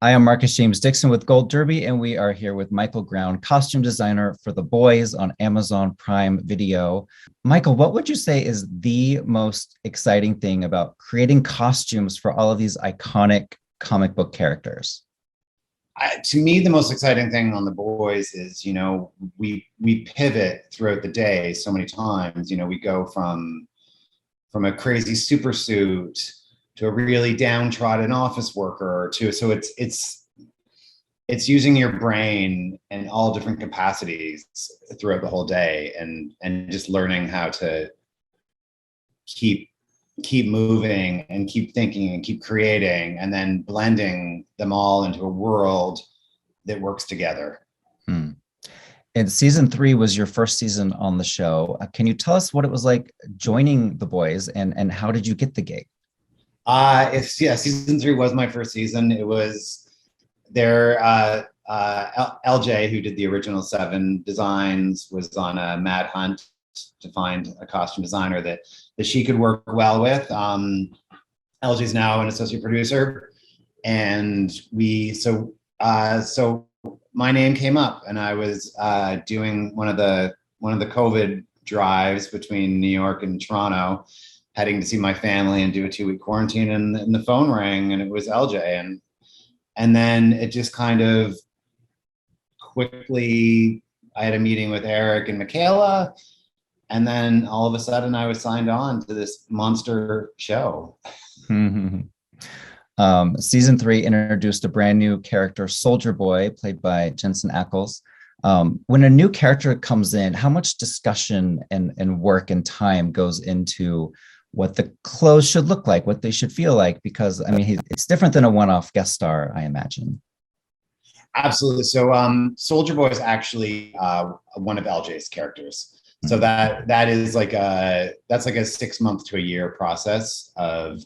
I am Marcus James Dixon with Gold Derby, and we are here with Michael Ground, costume designer for The Boys on Amazon Prime Video. Michael, what would you say is the most exciting thing about creating costumes for all of these iconic comic book characters? To me, the most exciting thing on The Boys is, we pivot throughout the day so many times. We go from a crazy super suit to a really downtrodden office worker to it's using your brain in all different capacities throughout the whole day and just learning how to keep moving and keep thinking and keep creating and then blending them all into a world that works together. Hmm. And season 3 was your first season on the show. Can you tell us what it was like joining The Boys and how did you get the gig? Season 3 was my first season. It was there. LJ, who did the original 7 designs, was on a mad hunt to find a costume designer that she could work well with. LJ is now an associate producer, and so my name came up, and I was doing one of the COVID drives between New York and Toronto, heading to see my family and do a 2-week quarantine, and the phone rang, and it was LJ, and then it just kind of quickly, I had a meeting with Eric and Michaela, and then all of a sudden I was signed on to this monster show. Season 3 introduced a brand new character, Soldier Boy, played by Jensen Ackles. When a new character comes in, how much discussion and work and time goes into what the clothes should look like, what they should feel like? Because I mean, it's different than a one-off guest star, I imagine. Absolutely. So Soldier Boy is actually one of LJ's characters. So that is like a 6-month to a year process of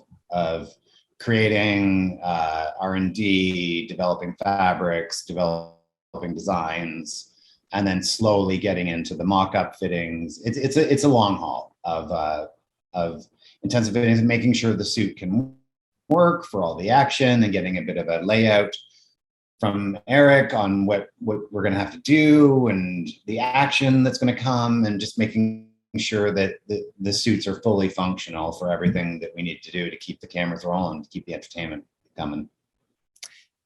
creating R&D, developing fabrics, developing designs, and then slowly getting into the mock-up fittings. It's a long haul of intensive fittings and making sure the suit can work for all the action and getting a bit of a layout from Eric on what we're going to have to do and the action that's going to come, and just making sure that the suits are fully functional for everything that we need to do to keep the cameras rolling, to keep the entertainment coming.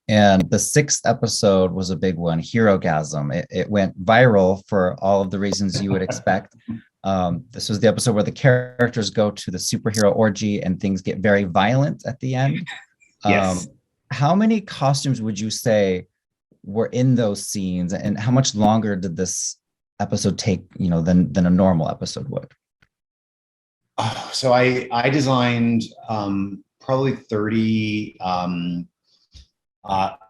And the 6th episode was a big one, Herogasm. It went viral for all of the reasons you would expect. This was the episode where the characters go to the superhero orgy and things get very violent at the end. Yes. How many costumes would you say were in those scenes, and how much longer did this episode take, than a normal episode would? So I designed probably 30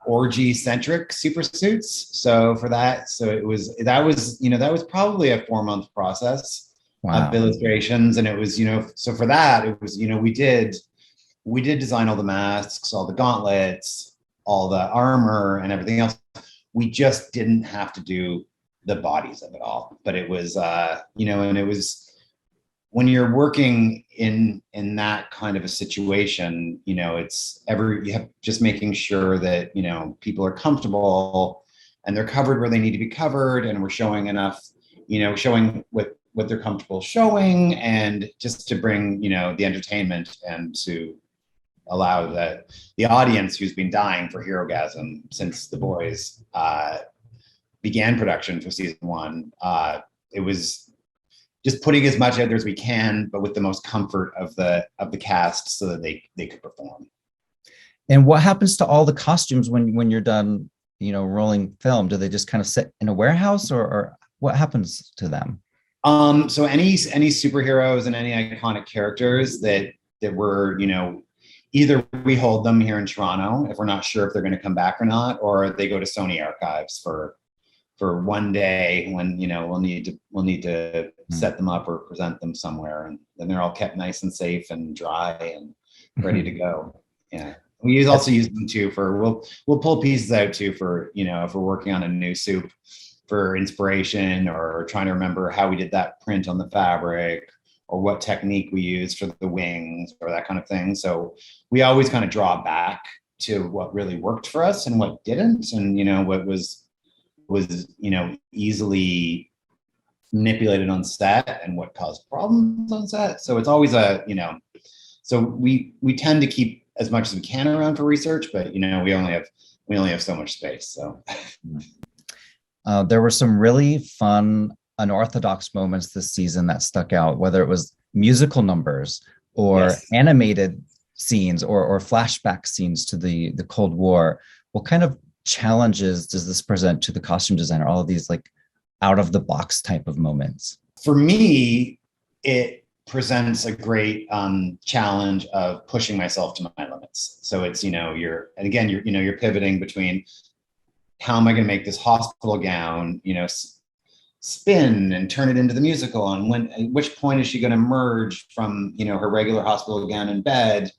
orgy centric super suits. So for that, that was probably a 4-month process. Wow. Of illustrations, and it was so for that it was we did design all the masks, all the gauntlets, all the armor, and everything else. We just didn't have to do the bodies of it all. But it was, and it was, when you're working in that kind of a situation, you have just making sure that, people are comfortable and they're covered where they need to be covered. And we're showing enough, showing what they're comfortable showing, and just to bring, the entertainment and to allow the audience who's been dying for Herogasm since The Boys began production for season 1. It was just putting as much out there as we can, but with the most comfort of the cast, so that they could perform. And what happens to all the costumes when you're done, rolling film? Do they just kind of sit in a warehouse, or what happens to them? So any superheroes and any iconic characters that were, either we hold them here in Toronto if we're not sure if they're going to come back or not, or they go to Sony archives for one day when we'll need to set them up or present them somewhere, and then they're all kept nice and safe and dry and ready to go. Yeah, we also use them too for we'll pull pieces out too for if we're working on a new soup for inspiration, or trying to remember how we did that print on the fabric, or what technique we use for the wings, or that kind of thing. So we always kind of draw back to what really worked for us and what didn't, and what was easily manipulated on set and what caused problems on set. So it's always so we tend to keep as much as we can around for research, but we only have so much space. So there were some really fun unorthodox moments this season that stuck out, whether it was musical numbers or yes. animated scenes or flashback scenes to the Cold War. What kind of challenges does this present to the costume designer, all of these like out of the box type of moments? For me, it presents a great challenge of pushing myself to my limits. So it's you're pivoting between how am I going to make this hospital gown spin and turn it into the musical, and at which point is she going to merge from her regular hospital gown in bed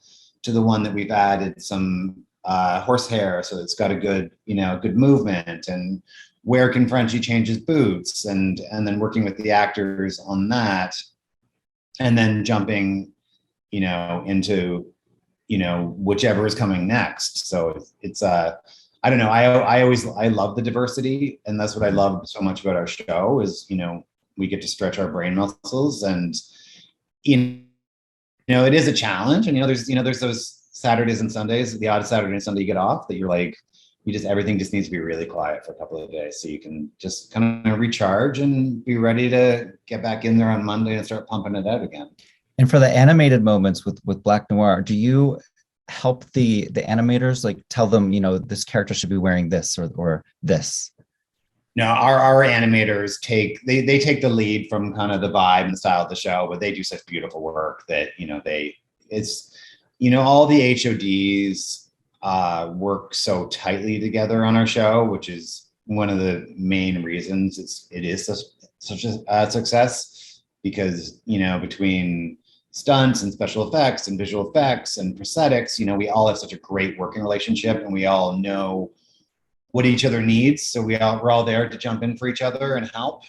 to the one that we've added some horsehair so it's got a good good movement, and where can Frenchie change his boots, and then working with the actors on that, and then jumping into whichever is coming next. So it's I don't know. I love the diversity, and that's what I love so much about our show is we get to stretch our brain muscles, and it is a challenge. And there's those Saturdays and Sundays, the odd Saturday and Sunday you get off, that you're like, everything just needs to be really quiet for a couple of days so you can just kind of recharge and be ready to get back in there on Monday and start pumping it out again. And for the animated moments with Black Noir, do you help the animators, like tell them, this character should be wearing this or this? No, our animators take the lead from kind of the vibe and style of the show, but they do such beautiful work that all the HODs work so tightly together on our show, which is one of the main reasons it is such a success, because between stunts and special effects and visual effects and prosthetics, we all have such a great working relationship, and we all know what each other needs. So we're all there to jump in for each other and help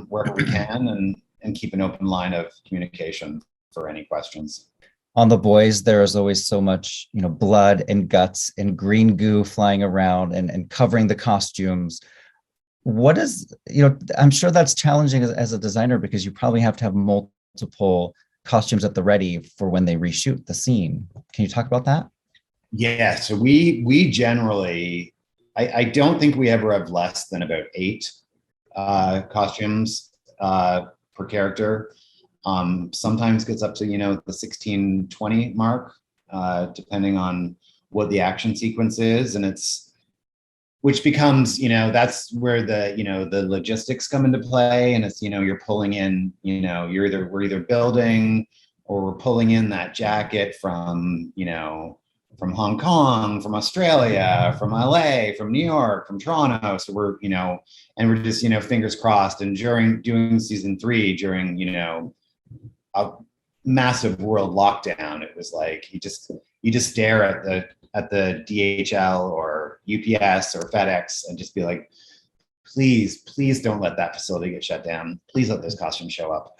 wherever we can, and keep an open line of communication for any questions. On The Boys, there is always so much, blood and guts and green goo flying around and covering the costumes. What is, I'm sure that's challenging as a designer, because you probably have to have multiple costumes at the ready for when they reshoot the scene. Can you talk about that? Yeah, so we generally, I don't think we ever have less than about 8 costumes per character. Sometimes gets up to the 16, 20 mark, depending on what the action sequence is, and which becomes that's where the logistics come into play, and it's you're pulling in we're either building or we're pulling in that jacket from from Hong Kong, from Australia, from LA, from New York, from Toronto. So we're and we're just fingers crossed. And during doing season 3, during a massive world lockdown, it was like you just stare at the DHL or UPS or FedEx and just be like, please don't let that facility get shut down. Please let those costumes show up.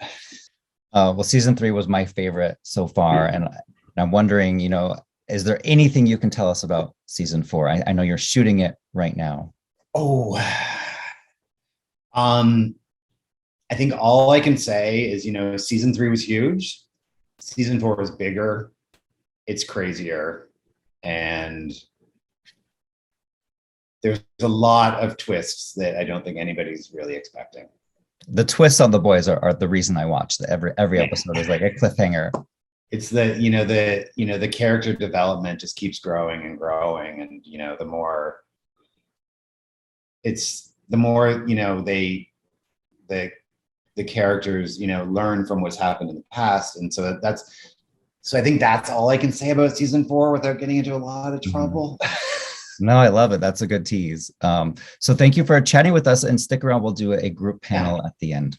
Well, season 3 was my favorite so far, and I'm wondering, is there anything you can tell us about season 4? I know you're shooting it right now. Oh, I think all I can say is, season 3 was huge. Season 4 was bigger. It's crazier. And there's a lot of twists that I don't think anybody's really expecting. The twists on The Boys are the reason I watch. Every episode is like a cliffhanger. It's the character development just keeps growing and growing. And, the more the characters, learn from what's happened in the past. And so so I think that's all I can say about season 4 without getting into a lot of trouble. No, I love it. That's a good tease. So thank you for chatting with us, and stick around. We'll do a group panel at the end.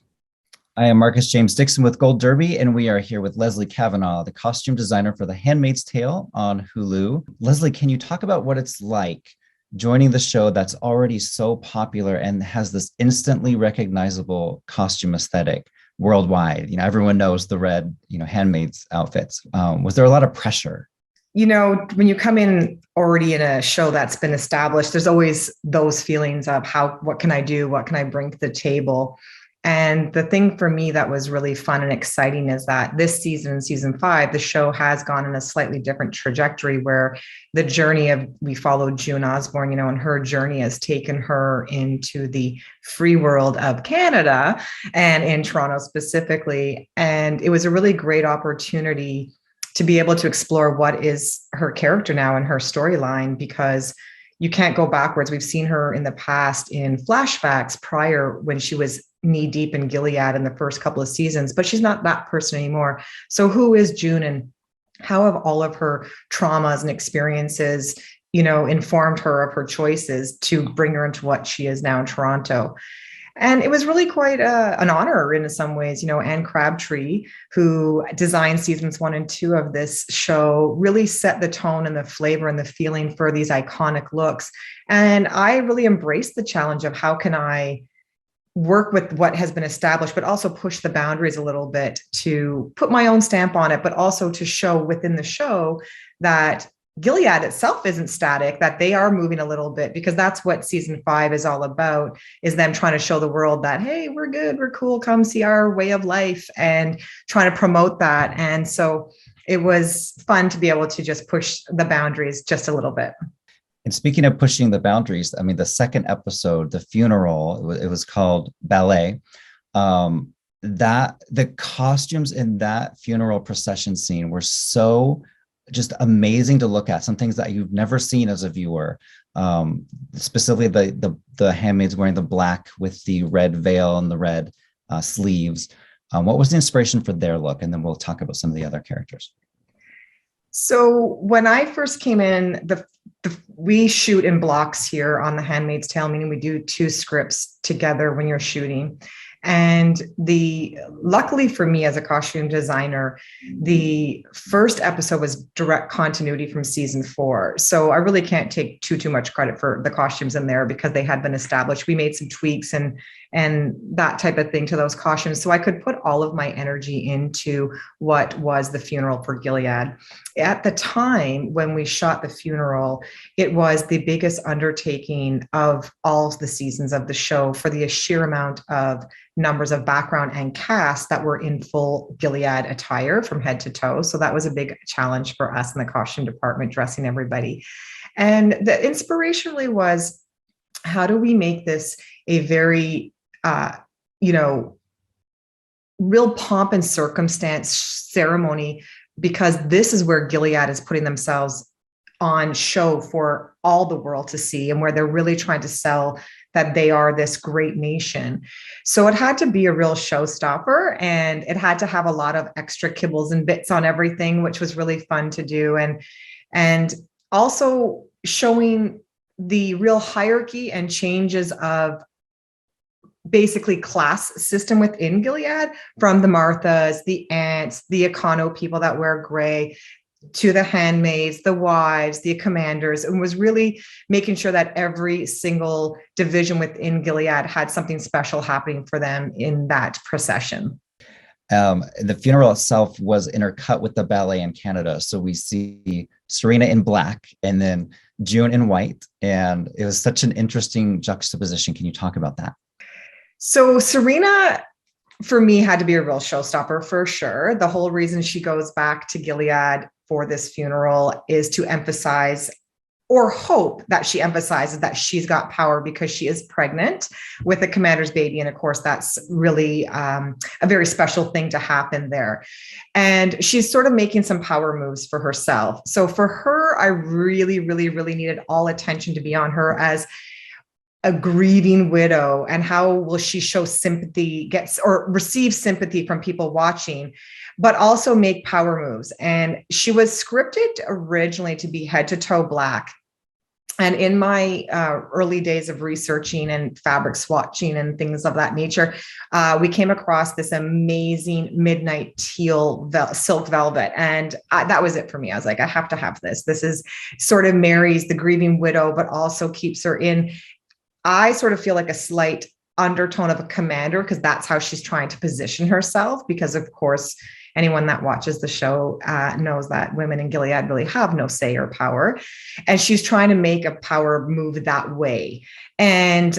I am Marcus James Dixon with Gold Derby, and we are here with Leslie Kavanagh, the costume designer for The Handmaid's Tale on Hulu. Leslie, can you talk about what it's like joining the show that's already so popular and has this instantly recognizable costume aesthetic worldwide? Everyone knows the red, Handmaid's outfits. Was there a lot of pressure? when you come in already in a show that's been established, there's always those feelings of what can I do? What can I bring to the table? And the thing for me that was really fun and exciting is that this season, season 5, the show has gone in a slightly different trajectory where we followed June Osborne, and her journey has taken her into the free world of Canada and in Toronto specifically. And it was a really great opportunity to be able to explore what is her character now and her storyline, because you can't go backwards. We've seen her in the past in flashbacks prior when she was knee deep in Gilead in the first couple of seasons, but she's not that person anymore. So who is June, and how have all of her traumas and experiences, informed her of her choices to bring her into what she is now in Toronto? And it was really quite an honor in some ways. Anne Crabtree, who designed seasons 1 and 2 of this show, really set the tone and the flavor and the feeling for these iconic looks. And I really embraced the challenge of how can I work with what has been established, but also push the boundaries a little bit to put my own stamp on it, but also to show within the show that Gilead itself isn't static, that they are moving a little bit, because that's what season 5 is all about, is them trying to show the world that, hey, we're good, we're cool, come see our way of life, and trying to promote that. And so it was fun to be able to just push the boundaries just a little bit. And speaking of pushing the boundaries, I mean, the second episode, the funeral, it was called Ballet. That the costumes in that funeral procession scene were so just amazing to look at. Some things that you've never seen as a viewer. Specifically, the handmaids wearing the black with the red veil and the red sleeves. What was the inspiration for their look? And then we'll talk about some of the other characters. So when I first came in, we shoot in blocks here on The Handmaid's Tale, meaning we do 2 scripts together when you're shooting. And luckily for me as a costume designer, the first episode was direct continuity from season 4. So I really can't take too much credit for the costumes in there, because they had been established. We made some tweaks and that type of thing to those costumes. So I could put all of my energy into what was the funeral for Gilead. At the time when we shot the funeral, it was the biggest undertaking of all of the seasons of the show, for the sheer amount of numbers of background and cast that were in full Gilead attire from head to toe. So that was a big challenge for us in the costume department, dressing everybody. And the inspiration really was, how do we make this a very, real pomp and circumstance ceremony, because this is where Gilead is putting themselves on show for all the world to see, and where they're really trying to sell that they are this great nation. So it had to be a real showstopper, and it had to have a lot of extra kibbles and bits on everything, which was really fun to do. And also showing the real hierarchy and changes of basically class system within Gilead, from the Marthas, the aunts, the Econo people that wear gray, to the handmaids, the wives, the commanders, and was really making sure that every single division within Gilead had something special happening for them in that procession. The funeral itself was intercut with the ballet in Canada. So we see Serena in black and then June in white. And it was such an interesting juxtaposition. Can you talk about that? So Serena, for me, had to be a real showstopper for sure. The whole reason she goes back to Gilead for this funeral is to emphasize, or hope that she emphasizes, that she's got power because she is pregnant with the commander's baby. And of course, that's really a very special thing to happen there. And she's sort of making some power moves for herself. So for her, I really, really, really needed all attention to be on her as a grieving widow, and how will she show sympathy, or receive sympathy from people watching, but also make power moves. And she was scripted originally to be head to toe black. And in my early days of researching and fabric swatching and things of that nature, we came across this amazing midnight teal silk velvet. And that was it for me. I was like, I have to have this. This is sort of marries the grieving widow, but also keeps her in, I sort of feel like, a slight undertone of a commander, because that's how she's trying to position herself. Because of course, anyone that watches the show knows that women in Gilead really have no say or power. And she's trying to make a power move that way. And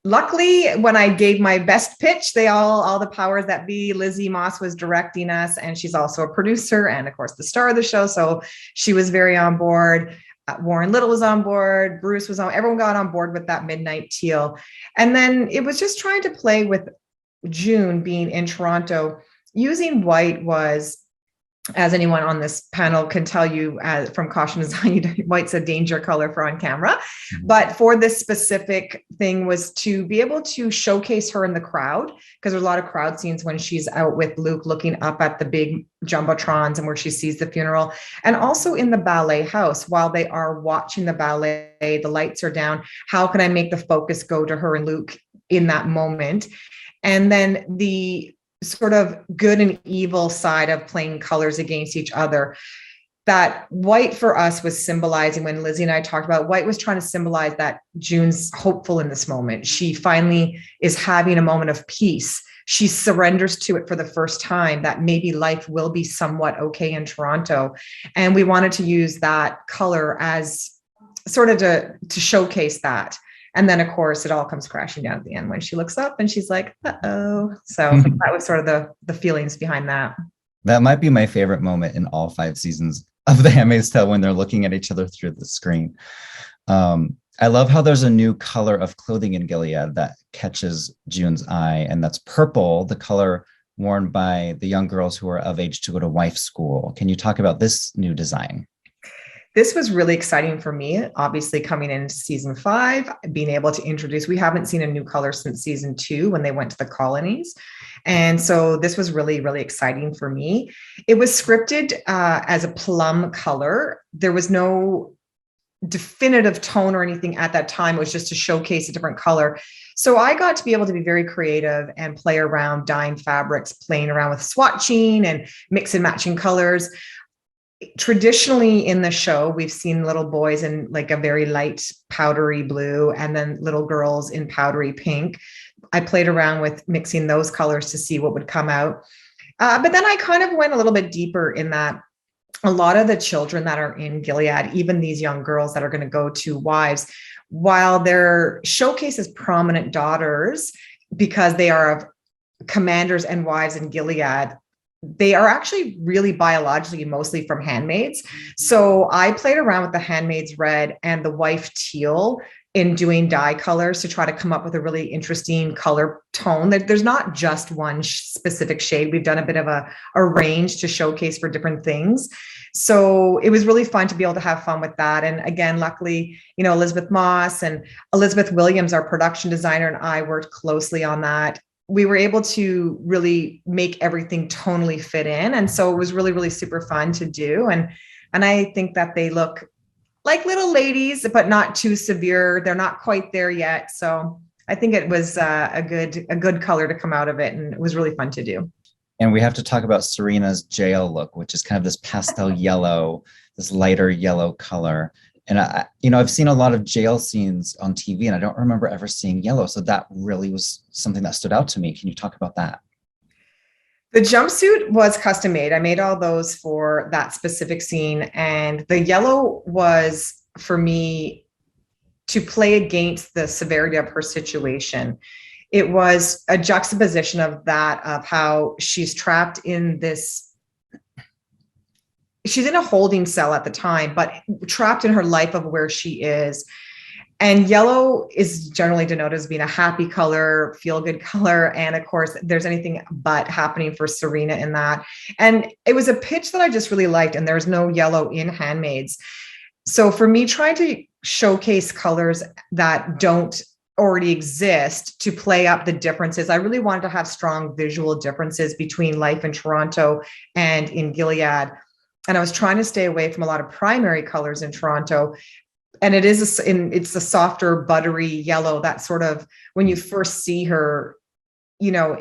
luckily, when I gave my best pitch, all the powers that be, Lizzie Moss was directing us, and she's also a producer and, of course, the star of the show. So she was very on board. Warren Little was on board. Bruce was on. Everyone got on board with that midnight teal. And then it was just trying to play with June being in Toronto. Using white was, as anyone on this panel can tell you, from Caution Design, white's a danger color for on camera. But for this specific thing was to be able to showcase her in the crowd, because there's a lot of crowd scenes when she's out with Luke looking up at the big jumbotrons and where she sees the funeral. And also in the ballet house, while they are watching the ballet, the lights are down. How can I make the focus go to her and Luke in that moment? And then the sort of good and evil side of playing colors against each other. That white for us was symbolizing, when Lizzie and I talked about, white was trying to symbolize that June's hopeful in this moment. She finally is having a moment of peace. She surrenders to it for the first time, that maybe life will be somewhat okay in Toronto. And we wanted to use that color as sort of to showcase that. And then, of course, it all comes crashing down at the end when she looks up and she's like, uh-oh. So that was sort of the feelings behind that. That might be my favorite moment in all 5 seasons of The Handmaid's Tale, when they're looking at each other through the screen. I love how there's a new color of clothing in Gilead that catches June's eye, and that's purple, the color worn by the young girls who are of age to go to wife school. Can you talk about this new design? This was really exciting for me, obviously coming into season 5, being able to introduce, we haven't seen a new color since season 2 when they went to the colonies. And so this was really, really exciting for me. It was scripted as a plum color. There was no definitive tone or anything at that time. It was just to showcase a different color. So I got to be able to be very creative and play around dyeing fabrics, playing around with swatching and mix and matching colors. Traditionally in the show, we've seen little boys in like a very light powdery blue and then little girls in powdery pink. I played around with mixing those colors to see what would come out. But then I kind of went a little bit deeper in that a lot of the children that are in Gilead, even these young girls that are going to go to wives, while they're showcased as prominent daughters because they are of commanders and wives in Gilead, they are actually really biologically mostly from handmaids. So I played around with the handmaid's red and the wife teal in doing dye colors to try to come up with a really interesting color tone. There's not just one specific shade. We've done a bit of a range to showcase for different things. So it was really fun to be able to have fun with that. And again, luckily, Elizabeth Moss and Elizabeth Williams, our production designer, and I worked closely on that. We were able to really make everything tonally fit in. And so it was really, really super fun to do. And I think that they look like little ladies, but not too severe. They're not quite there yet. So I think it was a good color to come out of it. And it was really fun to do. And we have to talk about Serena's jail look, which is kind of this pastel yellow, this lighter yellow color. And I've seen a lot of jail scenes on TV, and I don't remember ever seeing yellow. So that really was something that stood out to me. Can you talk about that? The jumpsuit was custom made. I made all those for that specific scene. And the yellow was, for me, to play against the severity of her situation. It was a juxtaposition of how she's trapped in this. She's in a holding cell at the time, but trapped in her life of where she is. And yellow is generally denoted as being a happy color, feel good color. And of course, there's anything but happening for Serena in that. And it was a pitch that I just really liked. And there's no yellow in Handmaids. So for me, trying to showcase colors that don't already exist to play up the differences, I really wanted to have strong visual differences between life in Toronto and in Gilead. And I was trying to stay away from a lot of primary colors in Toronto. And it's a softer, buttery yellow that sort of, when you first see her,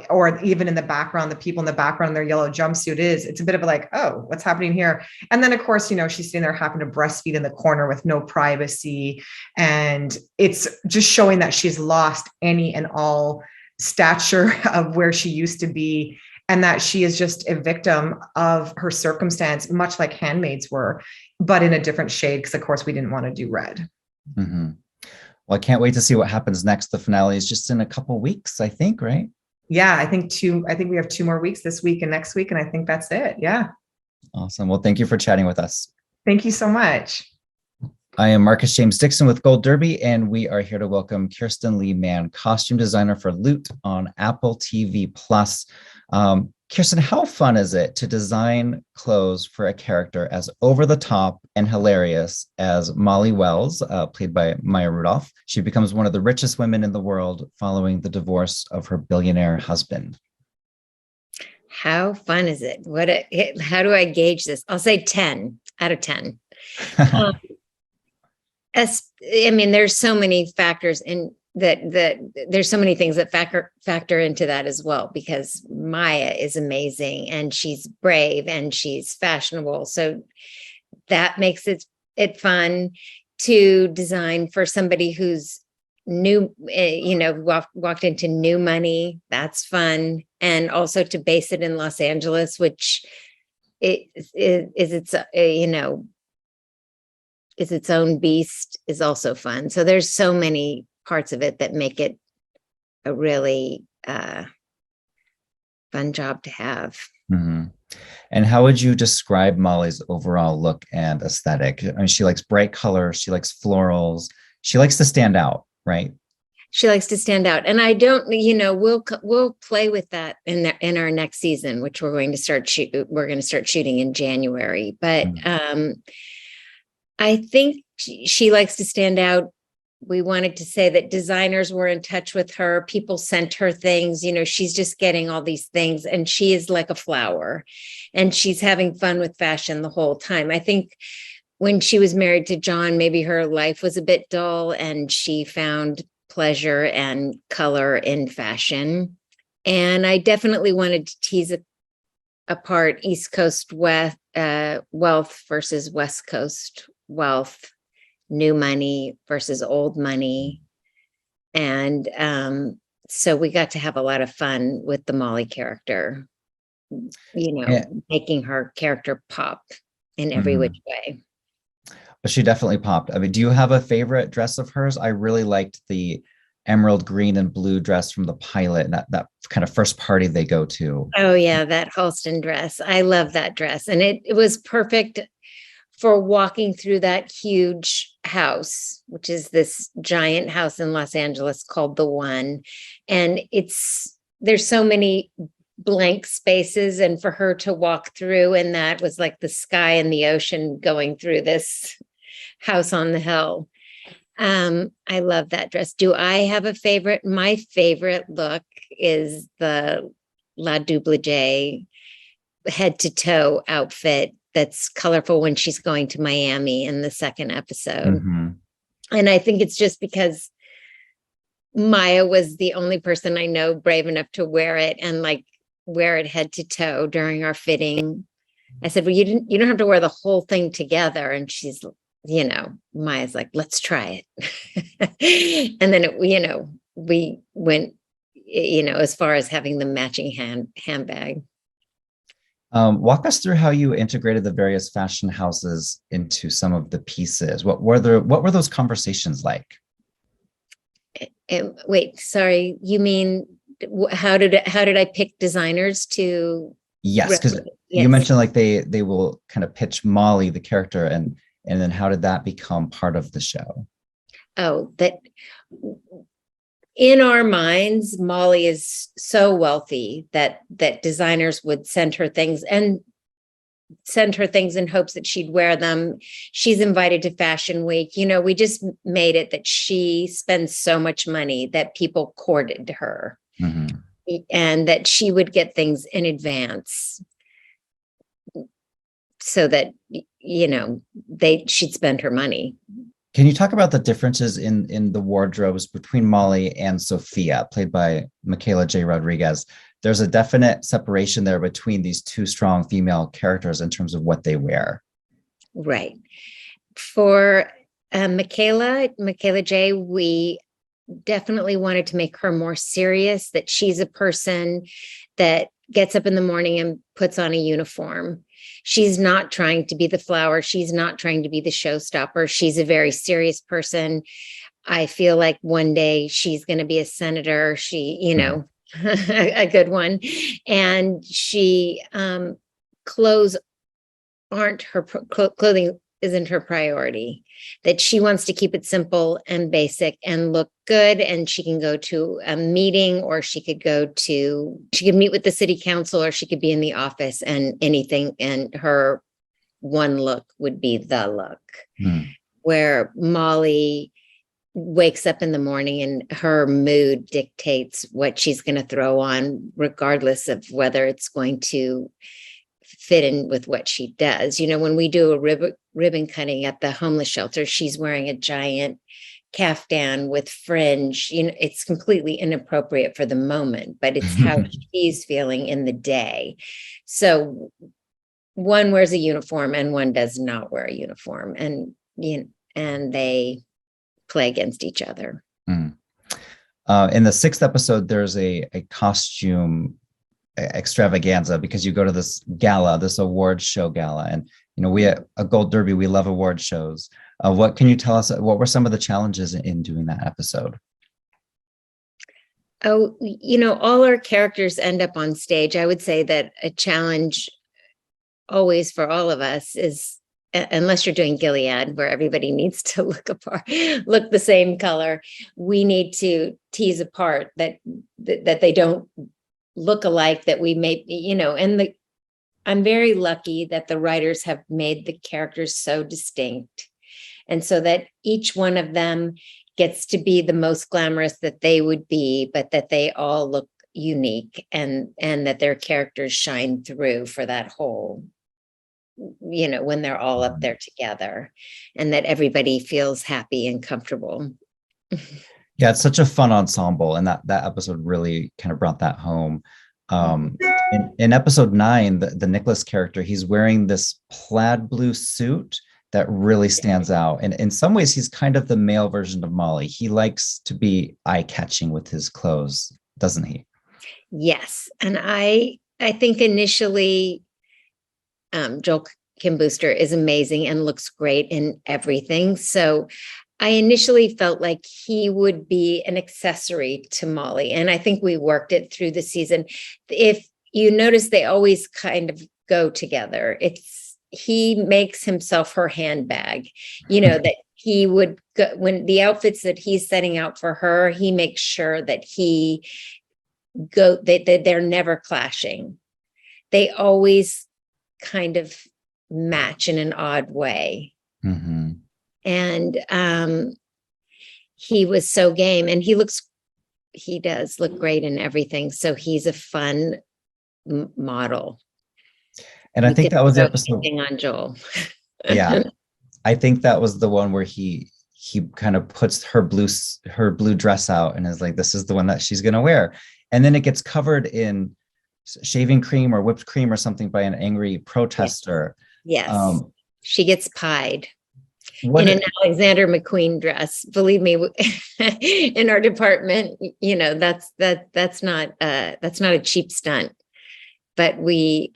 or even in the background, the people in the background, their yellow jumpsuit it's a bit of like, oh, what's happening here? And then of course, she's sitting there having to breastfeed in the corner with no privacy. And it's just showing that she's lost any and all stature of where she used to be. and that she is just a victim of her circumstance, much like Handmaids were, but in a different shade, because of course we didn't want to do red. Mm-hmm. Well, I can't wait to see what happens next. The finale is just in a couple weeks, I think, right? Yeah, I think we have 2 more weeks, this week and next week, and I think that's it. Yeah. Awesome. Well, thank you for chatting with us. Thank you so much. I am Marcus James Dixon with Gold Derby, and we are here to welcome Kirston Leigh Mann, costume designer for Loot on Apple TV+. Kirston, how fun is it to design clothes for a character as over-the-top and hilarious as Molly Wells, played by Maya Rudolph? She becomes one of the richest women in the world following the divorce of her billionaire husband. How fun is it? How do I gauge this? I'll say 10 out of 10. There's so many factors in that there's so many things that factor into that as well, because Maya is amazing and she's brave and she's fashionable. So that makes it fun to design for somebody who's new, walked into new money. That's fun. And also to base it in Los Angeles, which is its own beast, is also fun. So there's so many parts of it that make it a really fun job to have. Mm-hmm. And how would you describe Molly's overall look and aesthetic? I mean, she likes bright colors, she likes florals, she likes to stand out, right? She likes to stand out, and I don't. We'll play with that in our next season, which we're going to start shooting in January. But I think she likes to stand out. We wanted to say that designers were in touch with her. People sent her things. She's just getting all these things, and she is like a flower, and she's having fun with fashion the whole time. I think when she was married to John, maybe her life was a bit dull, and she found pleasure and color in fashion. And I definitely wanted to tease apart East Coast wealth versus West Coast wealth, new money versus old money. And so we got to have a lot of fun with the Molly character, making her character pop in every which way. But she definitely popped. I mean, do you have a favorite dress of hers? I really liked the emerald green and blue dress from the pilot, and that kind of first party they go to. Oh yeah, that Halston dress. I love that dress. And it was perfect for walking through that huge house, which is this giant house in Los Angeles called The One. And there's so many blank spaces, and for her to walk through, and that was like the sky and the ocean going through this house on the hill. I love that dress. Do I have a favorite? My favorite look is the La Double head to toe outfit that's colorful when she's going to Miami in the second episode. Mm-hmm. And I think it's just because Maya was the only person I know brave enough to wear it and wear it head to toe during our fitting. I said, well, you don't have to wear the whole thing together. And she's, Maya's like, let's try it. And then we went, as far as having the matching handbag. Walk us through how you integrated the various fashion houses into some of the pieces. What were those conversations like? Wait, sorry, you mean how did I pick designers to? Yes, because you mentioned they will kind of pitch Molly, the character, and then how did that become part of the show? Oh, that in our minds, Molly is so wealthy that designers would send her things in hopes that she'd wear them. She's invited to Fashion Week. We just made it that she spends so much money that people courted her. Mm-hmm. And that she would get things in advance so that, she'd spend her money. Can you talk about the differences in the wardrobes between Molly and Sophia, played by Michaela J. Rodriguez? There's a definite separation there between these two strong female characters in terms of what they wear. Right. For Michaela J., we definitely wanted to make her more serious, that she's a person that gets up in the morning and puts on a uniform. She's not trying to be the flower. She's not trying to be the showstopper. She's a very serious person. I feel like one day she's going to be a senator. She, a good one. And she, clothes aren't her, clothing isn't her priority, that she wants to keep it simple and basic and look good. And she can go to a meeting, or she could meet with the city council, or she could be in the office and anything. And her one look would be the look. Where Molly wakes up in the morning and her mood dictates what she's going to throw on, regardless of whether it's going to fit in with what she does. When we do a ribbon cutting at the homeless shelter, she's wearing a giant caftan with fringe. It's completely inappropriate for the moment, but it's how she's feeling in the day. So one wears a uniform and one does not wear a uniform, and they play against each other. In the 6th episode, there's a costume extravaganza, because you go to this gala, this award show gala, and we at a Gold Derby, we love award shows. What can you tell us? What were some of the challenges in doing that episode? Oh, all our characters end up on stage. I would say that a challenge always for all of us is, unless you're doing Gilead, where everybody needs to look the same color, we need to tease apart that they don't look alike, that we may, I'm very lucky that the writers have made the characters so distinct. And so that each one of them gets to be the most glamorous that they would be, but that they all look unique, and that their characters shine through for that whole, when they're all up there together, and that everybody feels happy and comfortable. Yeah, it's such a fun ensemble, and that episode really kind of brought that home. In episode 9, the Nicholas character, he's wearing this plaid blue suit that really stands out, and in some ways, he's kind of the male version of Molly. He likes to be eye-catching with his clothes, doesn't he? Yes, and I think initially, Joel Kim Booster is amazing and looks great in everything. So I initially felt like he would be an accessory to Molly. And I think we worked it through the season. If you notice, they always kind of go together. He makes himself her handbag, that he would go, when the outfits that he's setting out for her, he makes sure that they're never clashing. They always kind of match in an odd way. Mm-hmm. And he was so game, and he does look great in everything. So he's a fun model. And I think that was the episode on Joel. Yeah, I think that was the one where he kind of puts her blue dress out and is like, this is the one that she's going to wear. And then it gets covered in shaving cream or whipped cream or something by an angry protester. Yes. She gets pied in an Alexander McQueen dress. Believe me, in our department, that's not a cheap stunt. But we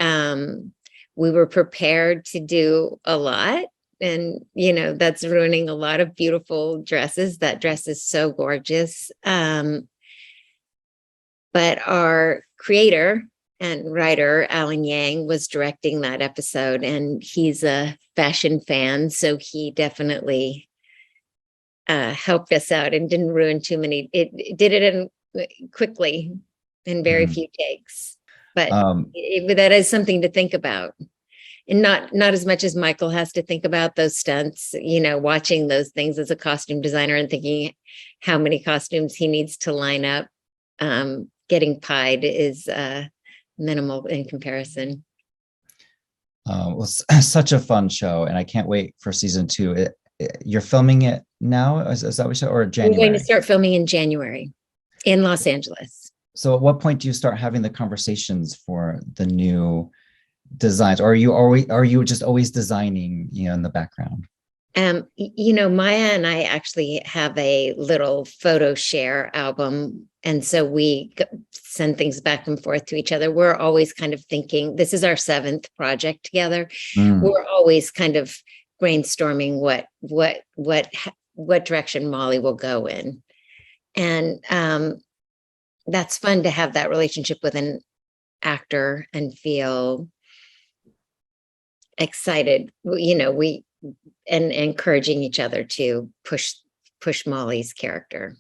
were prepared to do a lot, and that's ruining a lot of beautiful dresses. That dress is so gorgeous. But our creator and writer, Alan Yang, was directing that episode, and he's a fashion fan. So he definitely helped us out and didn't ruin too many. It did it quickly in very few takes. But that is something to think about. And not as much as Michael has to think about those stunts, watching those things as a costume designer and thinking how many costumes he needs to line up. Getting pied is minimal in comparison. It was such a fun show, and I can't wait for season 2. You're filming it now? Is that what you said, or January? We're going to start filming in January in Los Angeles. So at what point do you start having the conversations for the new designs? Or are you just always designing, in the background? Maya and I actually have a little photo share album. And so we send things back and forth to each other. We're always kind of thinking, this is our 7th project together. We're always kind of brainstorming what direction Molly will go in. And that's fun to have that relationship with an actor and feel excited, and encouraging each other to push Molly's character.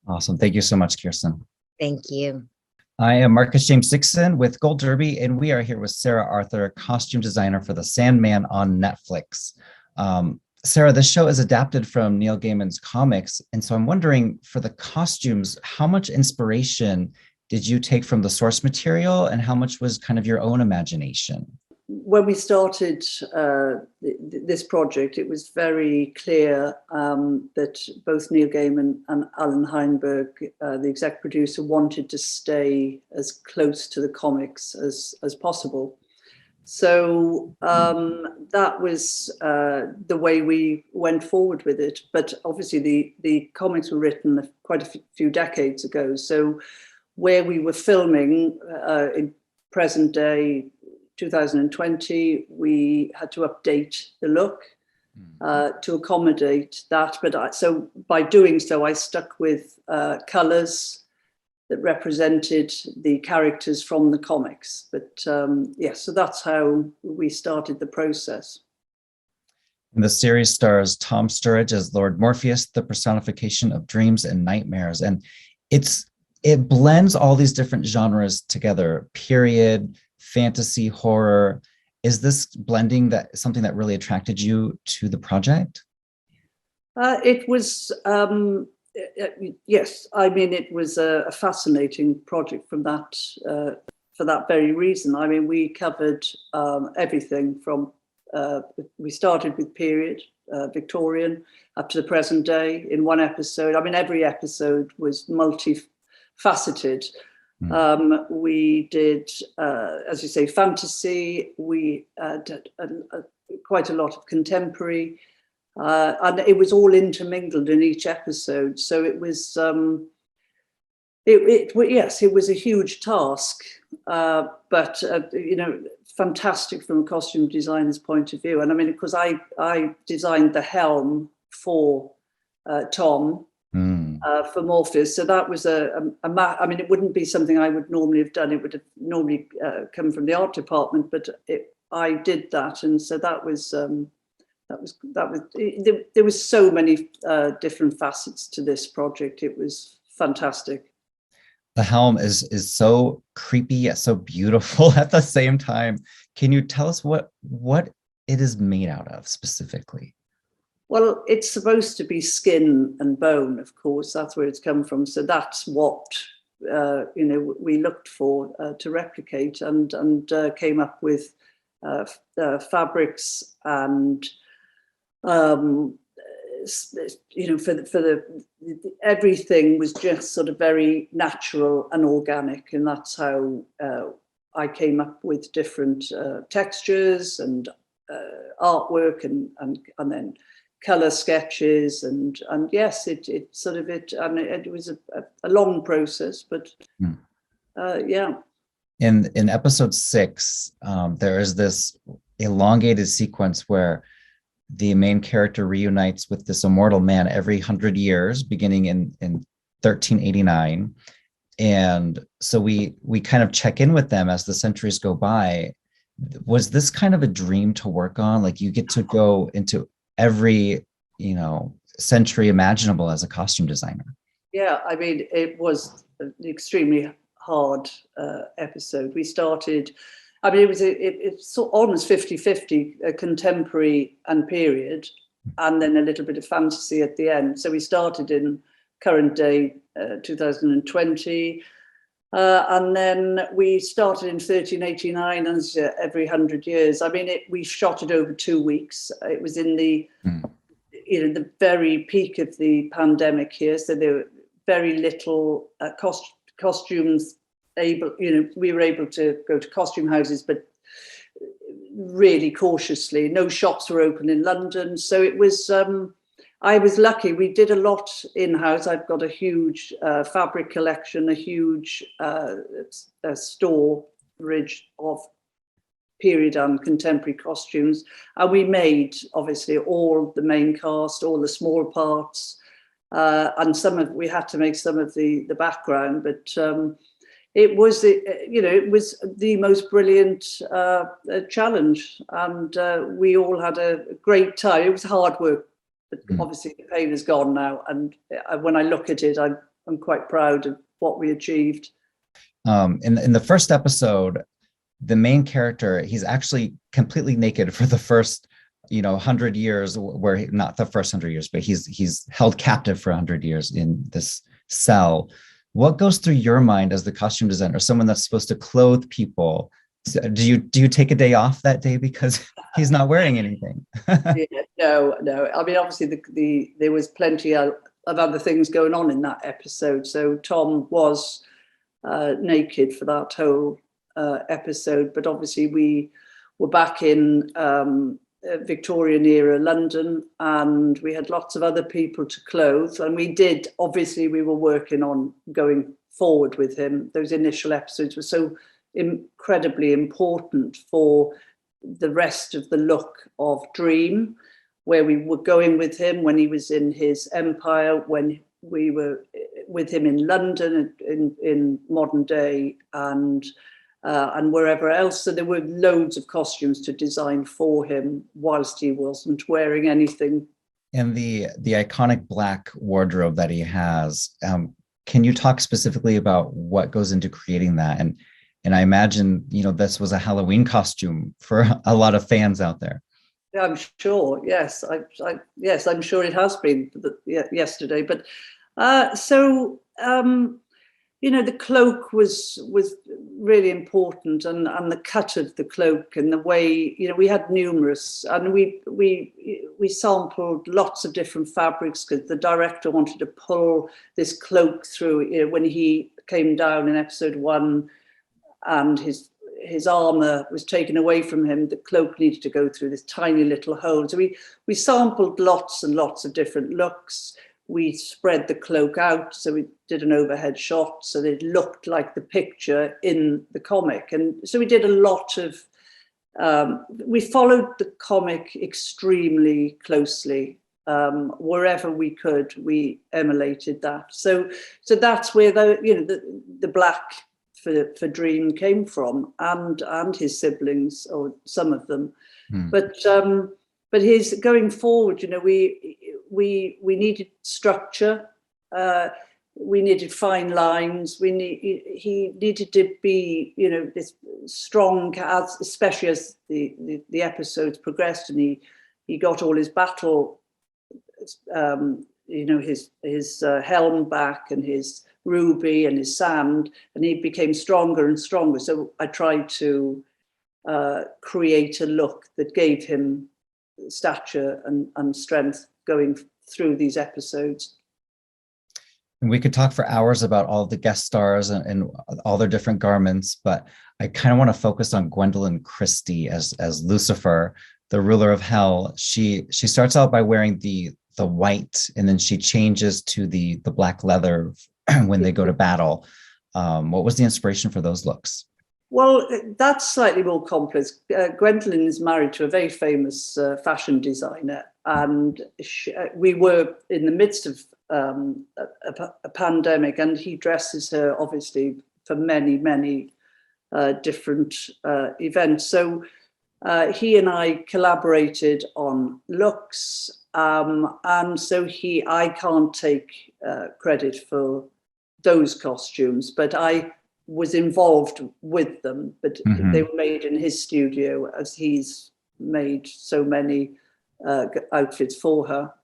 Awesome. Thank you so much, Kirston. Thank you. I am Marcus James Dixon with Gold Derby, and we are here with Sarah Arthur, costume designer for the Sandman on Netflix. Sarah, this show is adapted from Neil Gaiman's comics, and so I'm wondering, for the costumes, how much inspiration did you take from the source material, and how much was kind of your own imagination? When we started this project, it was very clear that both Neil Gaiman and Alan Heinberg, the exec producer, wanted to stay as close to the comics as possible. So that was the way we went forward with it. But obviously the comics were written quite a few decades ago. So where we were filming in present day, 2020, we had to update the look to accommodate that. But so by doing so, I stuck with colors that represented the characters from the comics. But so that's how we started the process. And the series stars Tom Sturridge as Lord Morpheus, the personification of dreams and nightmares. And it blends all these different genres together, period, fantasy, horror. Is this blending something that really attracted you to the project? It was, yes. I mean, it was a fascinating project from that, for that very reason. I mean, we covered everything from, we started with period, Victorian, up to the present day in one episode. I mean, every episode was multifaceted. We did, as you say, fantasy. We did quite a lot of contemporary, and it was all intermingled in each episode. So it was, yes, it was a huge task, but fantastic from a costume designer's point of view. And I mean, because I designed the helm for Tom. For Morpheus, so that was I mean, it wouldn't be something I would normally have done. It would have normally come from the art department, but I did that, and so that was. There was so many different facets to this project. It was fantastic. The helm is so creepy yet so beautiful at the same time. Can you tell us what it is made out of specifically? Well, it's supposed to be skin and bone, of course. That's where it's come from. So that's what we looked for to replicate, and came up with fabrics and everything was just sort of very natural and organic, and that's how I came up with different textures and artwork and then color sketches and yes, it was a long process, but yeah. In episode 6, there is this elongated sequence where the main character reunites with this immortal man every 100 years, beginning in 1389, and so we kind of check in with them as the centuries go by. Was this kind of a dream to work on? Like, you get to go into every century imaginable as a costume designer? Yeah, I mean, it was an extremely hard episode. We started, I mean, it's almost 50-50 contemporary and period, and then a little bit of fantasy at the end. So we started in current day 2020, and then we started in 1389, and every 100 years. I mean, we shot it over 2 weeks. It was in the the very peak of the pandemic here, so there were very little costumes able. We were able to go to costume houses, but really cautiously. No shops were open in London. So it was, I was lucky. We did a lot in-house. I've got a huge fabric collection, a huge storage of period and contemporary costumes. And we made, obviously, all the main cast, all the small parts, and we had to make some of the background, but it was, it was the most brilliant challenge, and we all had a great time. It was hard work, but obviously the pain is gone now. And when I look at it, I'm quite proud of what we achieved. In the first episode, the main character, he's actually completely naked for the first 100 years, where not the first 100 years, but he's held captive for 100 years in this cell. What goes through your mind as the costume designer, someone that's supposed to clothe people? Do you take a day off that day because he's not wearing anything? No. I mean, obviously there was plenty of other things going on in that episode. So Tom was naked for that whole episode, but obviously we were back in Victorian era London, and we had lots of other people to clothe, and we were working on going forward with him. Those initial episodes were so incredibly important for the rest of the look of Dream, where we were going with him when he was in his empire, when we were with him in London in modern day, and wherever else. So there were loads of costumes to design for him whilst he wasn't wearing anything. And the iconic black wardrobe that he has, can you talk specifically about what goes into creating that? And I imagine, this was a Halloween costume for a lot of fans out there. Yeah, I'm sure. Yes, yes, I'm sure it has been yesterday. But the cloak was really important, and the cut of the cloak, and the way, we had numerous, and we sampled lots of different fabrics, because the director wanted to pull this cloak through. When he came down in episode 1 and his armor was taken away from him, the cloak needed to go through this tiny little hole. So we sampled lots and lots of different looks. We spread the cloak out, so we did an overhead shot so that it looked like the picture in the comic. And so we did a lot of, we followed the comic extremely closely. Wherever we could, we emulated that. So that's where the black for Dream came from, and his siblings, or some of them. But his going forward, we needed structure. We needed fine lines. He needed to be, this strong, especially as the episodes progressed, and he got all his battle, his helm back, and his ruby and his sand, and he became stronger and stronger. So I tried to create a look that gave him stature and strength going through these episodes. And we could talk for hours about all the guest stars and all their different garments, but I kind of want to focus on Gwendolyn Christie as Lucifer, the ruler of hell. She starts out by wearing the white, and then she changes to the black leather when they go to battle. What was the inspiration for those looks? Well, that's slightly more complex. Gwendolyn is married to a very famous fashion designer, and we were in the midst of a pandemic, and he dresses her obviously for many, many different events. So he and I collaborated on looks, and so I can't take credit for those costumes, but I was involved with them, but they were made in his studio, as he's made so many outfits for her.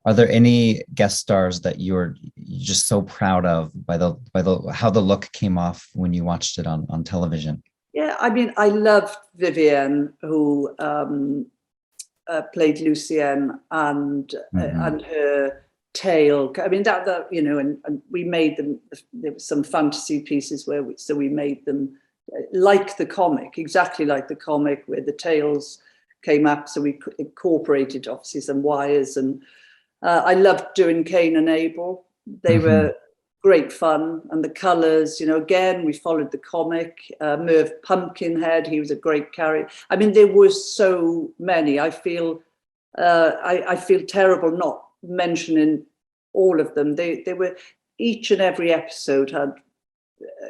Are there any guest stars that you're just so proud of by the how the look came off when you watched it on television? Yeah, I mean, I loved Vivienne, who played Lucienne, and her tale. I mean, that and we made them. There were some fantasy pieces we made them like the comic, exactly like the comic, where the tails came up. So we incorporated obviously some wires, and I loved doing Cain and Abel. They were great fun, and the colors, you know, again, we followed the comic. Merv Pumpkinhead, he was a great character. I mean, there were so many. I feel terrible not mentioning all of them. They were, each and every episode had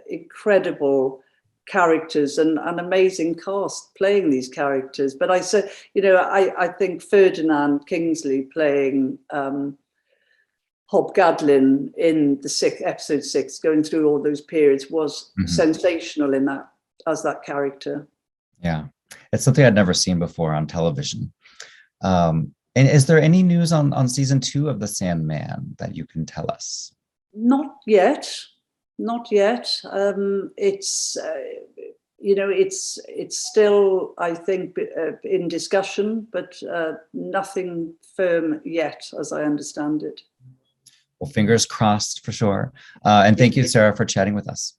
incredible characters and an amazing cast playing these characters. But I said, you know, I think Ferdinand Kingsley playing Hob Gadlin in the episode 6, going through all those periods, was sensational in that, as that character. Yeah, it's something I'd never seen before on television. And is there any news on season 2 of The Sandman that you can tell us? Not yet. It's you know, it's still, I think, in discussion, but nothing firm yet, as I understand it. Well, fingers crossed for sure. And thank you, Sarah, for chatting with us.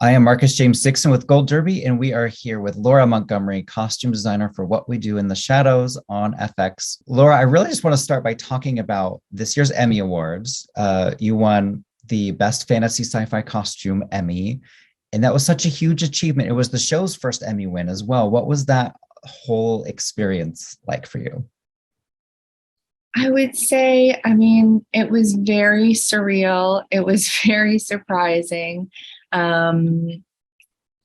I am Marcus James Dixon with Gold Derby, and we are here with Laura Montgomery, costume designer for What We Do in the Shadows on FX. Laura, I really just want to start by talking about this year's Emmy Awards. You won the Best Fantasy Sci-Fi Costume Emmy, and that was such a huge achievement. It was the show's first Emmy win as well. What was that whole experience like for you? I would say, I mean, it was very surreal. It was very surprising.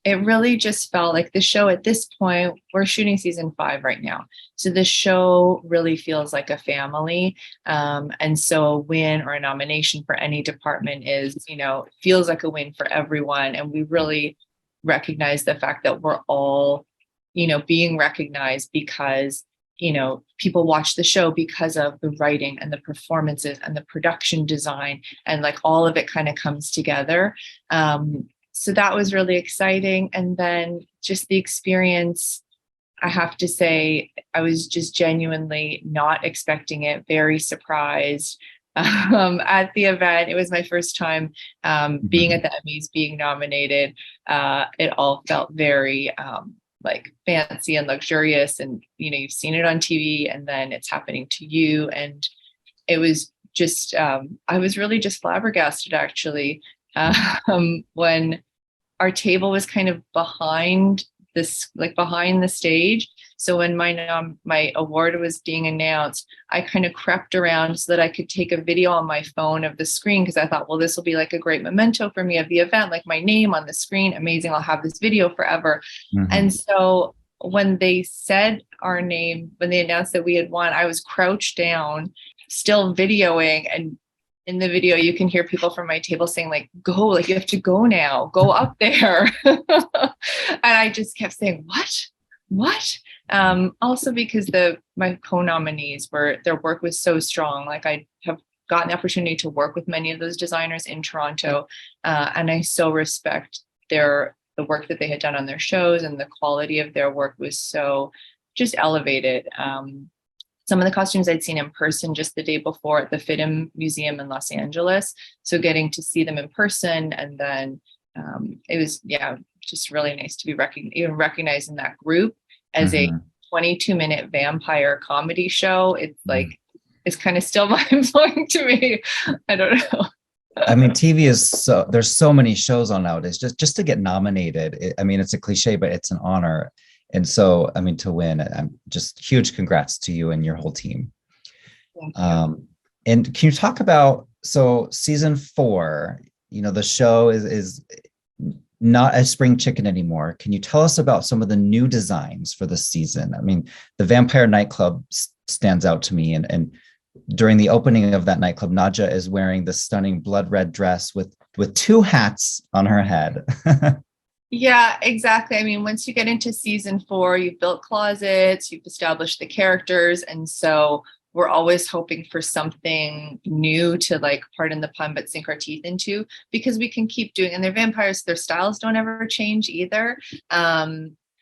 It really just felt like the show at this point, we're shooting season 5 right now. So the show really feels like a family. And so a win or a nomination for any department is, you know, feels like a win for everyone. And we really recognize the fact that we're all, you know, being recognized because, you know, people watch the show because of the writing and the performances and the production design, and like all of it kind of comes together. So that was really exciting. And then just the experience, I have to say, I was just genuinely not expecting it, very surprised at the event. It was my first time being at the Emmys, being nominated. It all felt very like fancy and luxurious, and you know, you've seen it on TV and then it's happening to you. And it was just I was really just flabbergasted actually when our table was kind of behind this, like behind the stage. So when my award was being announced, I kind of crept around so that I could take a video on my phone of the screen, because I thought, well, this will be like a great memento for me of the event, like my name on the screen, amazing, I'll have this video forever. And so when they said our name, when they announced that we had won, I was crouched down, still videoing, and in the video, you can hear people from my table saying, like, go, like, you have to go now, go up there. And I just kept saying, what? Also because my co-nominees their work was so strong. Like, I have gotten the opportunity to work with many of those designers in Toronto. And I so respect the work that they had done on their shows, and the quality of their work was so just elevated. Some of the costumes I'd seen in person just the day before at the FIDM Museum in Los Angeles. So getting to see them in person, and then it was, just really nice to be recognized in that group as a 22-minute vampire comedy show. It's like, it's kind of still mind-blowing to me. I don't know. I mean, TV is there's so many shows on nowadays. Just to get nominated, I mean, it's a cliche, but it's an honor. And so, I mean, to win, I'm just huge congrats to you and your whole team. And can you talk about, so season 4, you know, the show is not a spring chicken anymore. Can you tell us about some of the new designs for the season? I mean, the vampire nightclub stands out to me. And during the opening of that nightclub, Nadja is wearing the stunning blood red dress with 2 hats on her head. Yeah, exactly. I mean, once you get into season 4, you've built closets, you've established the characters. And so we're always hoping for something new to, like, pardon the pun, but sink our teeth into, because we can keep doing, and they're vampires, their styles don't ever change either.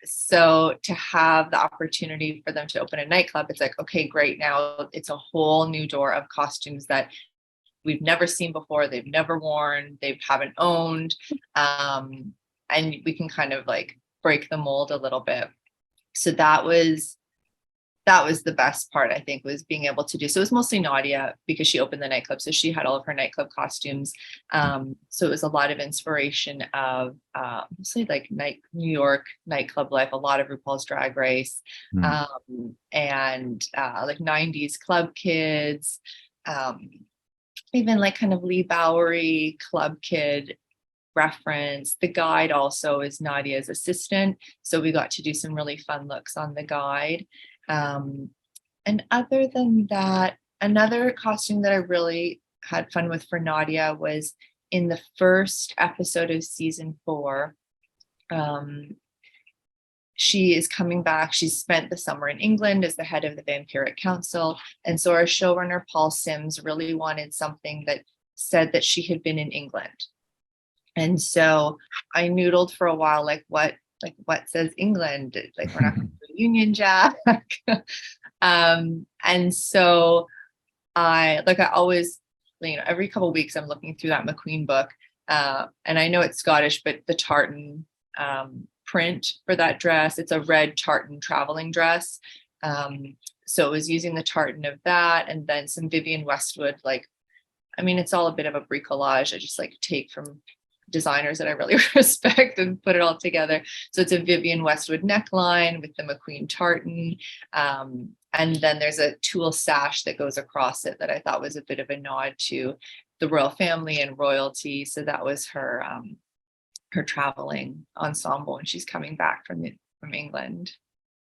So to have the opportunity for them to open a nightclub, it's like, okay, great. Now it's a whole new door of costumes that we've never seen before. They've never worn, they haven't owned. and we can kind of like break the mold a little bit. So that was the best part, I think, was being able to do. So it was mostly Nadia because she opened the nightclub. So she had all of her nightclub costumes. So it was a lot of inspiration of mostly like New York nightclub life, a lot of RuPaul's Drag Race, and like 90s club kids, even like kind of Lee Bowery club kid reference. The guide also is Nadia's assistant. So we got to do some really fun looks on the guide. And other than that, another costume that I really had fun with for Nadia was in the first episode of season 4. She is coming back. She's spent the summer in England as the head of the Vampiric Council. And so our showrunner, Paul Sims, really wanted something that said that she had been in England. And so I noodled for a while, like what says England? Like, we're not going to do a Union Jack. And so I always, every couple of weeks I'm looking through that McQueen book. And I know it's Scottish, but the tartan print for that dress, it's a red tartan traveling dress. So it was using the tartan of that, and then some Vivienne Westwood, it's all a bit of a bricolage. I just take from designers that I really respect and put it all together. So it's a Vivienne Westwood neckline with the McQueen tartan. And then there's a tulle sash that goes across it that I thought was a bit of a nod to the royal family and royalty. So that was her traveling ensemble, and she's coming back from England.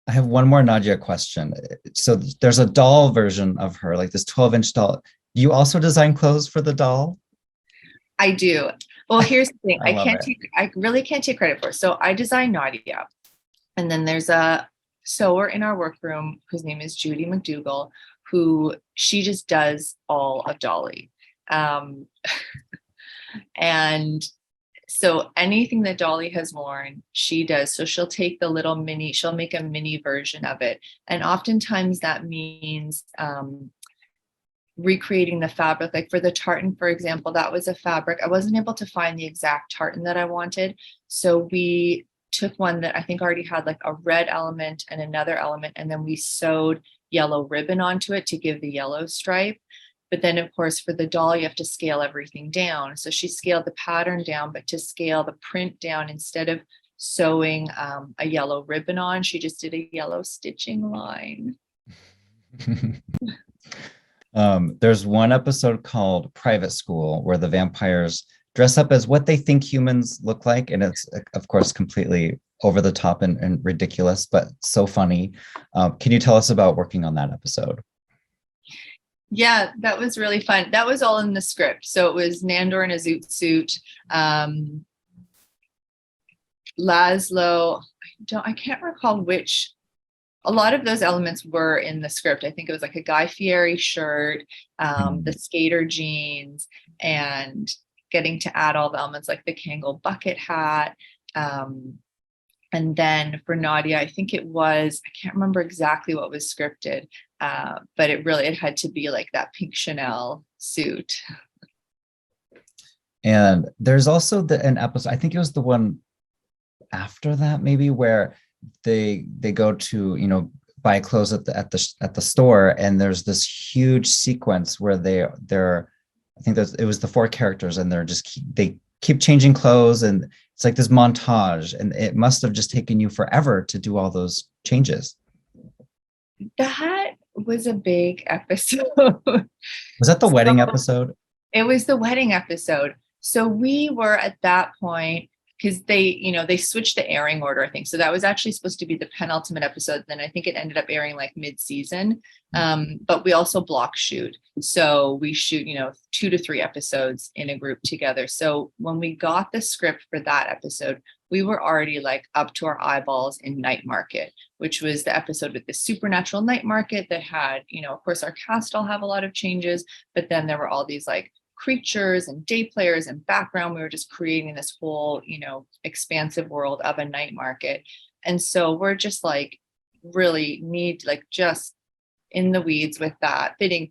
I have one more Nadia question. So there's a doll version of her, like this 12-inch doll. Do you also design clothes for the doll? I do. Well, here's the thing. I really can't take credit for it. So I designed Nadia, and then there's a sewer in our workroom whose name is Judy McDougall, who she just does all of Dolly. And so anything that Dolly has worn, she does. So she'll take the little she'll make a mini version of it. And oftentimes that means recreating the fabric. Like for the tartan, for example, that was a fabric. I wasn't able to find the exact tartan that I wanted. So we took one that I think already had like a red element and another element. And then we sewed yellow ribbon onto it to give the yellow stripe. But then, of course, for the doll, you have to scale everything down. So she scaled the pattern down, but to scale the print down, instead of sewing a yellow ribbon on, she just did a yellow stitching line. There's one episode called Private School where the vampires dress up as what they think humans look like. And it's, of course, completely over the top and ridiculous, but so funny. Can you tell us about working on that episode? Yeah, that was really fun. That was all in the script. So it was Nandor in a zoot suit. Laszlo, I can't recall which. A lot of those elements were in the script. I think it was like a Guy Fieri shirt, the skater jeans, and getting to add all the elements like the Kangol bucket hat. And then for Nadia, I think I can't remember exactly what was scripted, but it had to be like that pink Chanel suit. And there's also an episode, I think it was the one after that, maybe, where they go to, buy clothes at the store, and there's this huge sequence where they're I think it was the 4 characters, and they keep changing clothes, and it's like this montage, and it must have just taken you forever to do all those changes. That was a big episode. Was that the wedding episode? It was the wedding episode. So we were at that point, because they switched the airing order, I think. So that was actually supposed to be the penultimate episode. Then I think it ended up airing like mid-season. But we also block shoot. So we shoot, 2 to 3 episodes in a group together. So when we got the script for that episode, we were already like up to our eyeballs in Night Market, which was the episode with the supernatural night market that had, of course, our cast all have a lot of changes, but then there were all these like creatures and day players and background. We were just creating this whole, expansive world of a night market. And so we're just like really just in the weeds with that, fitting,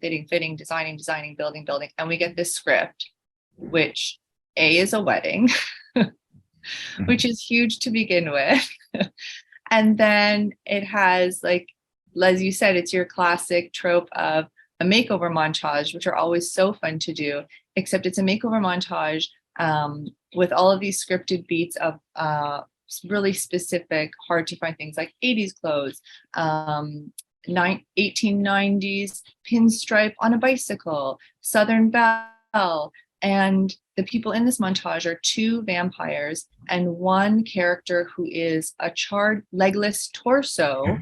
designing, building. And we get this script, which A is a wedding. which is huge to begin with. And then it has, like, as you said, it's your classic trope of a makeover montage, which are always so fun to do, except it's a makeover montage with all of these scripted beats of really specific, hard to find things like 80s clothes, 1890s pinstripe on a bicycle, Southern Belle. And the people in this montage are 2 vampires and one character who is a charred legless torso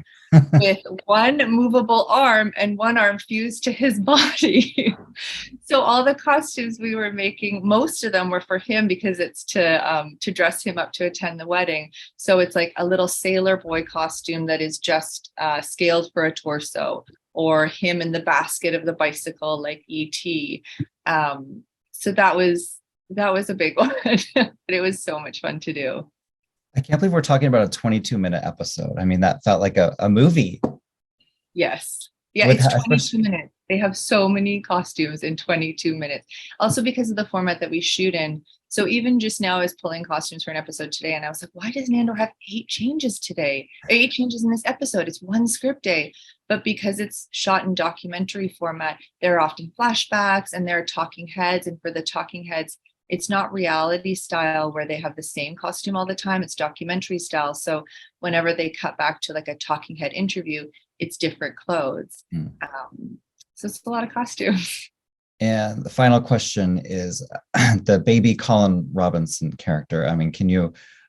with one movable arm and one arm fused to his body. So all the costumes we were making, most of them were for him because it's to dress him up to attend the wedding. So it's like a little sailor boy costume that is just scaled for a torso, or him in the basket of the bicycle like E.T. So that was a big one, but it was so much fun to do. I can't believe we're talking about a 22-minute episode. I mean, that felt like a movie. Yes. Yeah, With it's 22 minutes. They have so many costumes in 22 minutes. Also because of the format that we shoot in. So even just now I was pulling costumes for an episode today, and I was like, why does Nando have 8 changes today? 8 changes in this episode. It's one script day. But because it's shot in documentary format, there are often flashbacks and there are talking heads. And for the talking heads, it's not reality style where they have the same costume all the time. It's documentary style. So whenever they cut back to like a talking head interview, it's different clothes. So it's a lot of costumes. And the final question is the baby Colin Robinson character. I mean,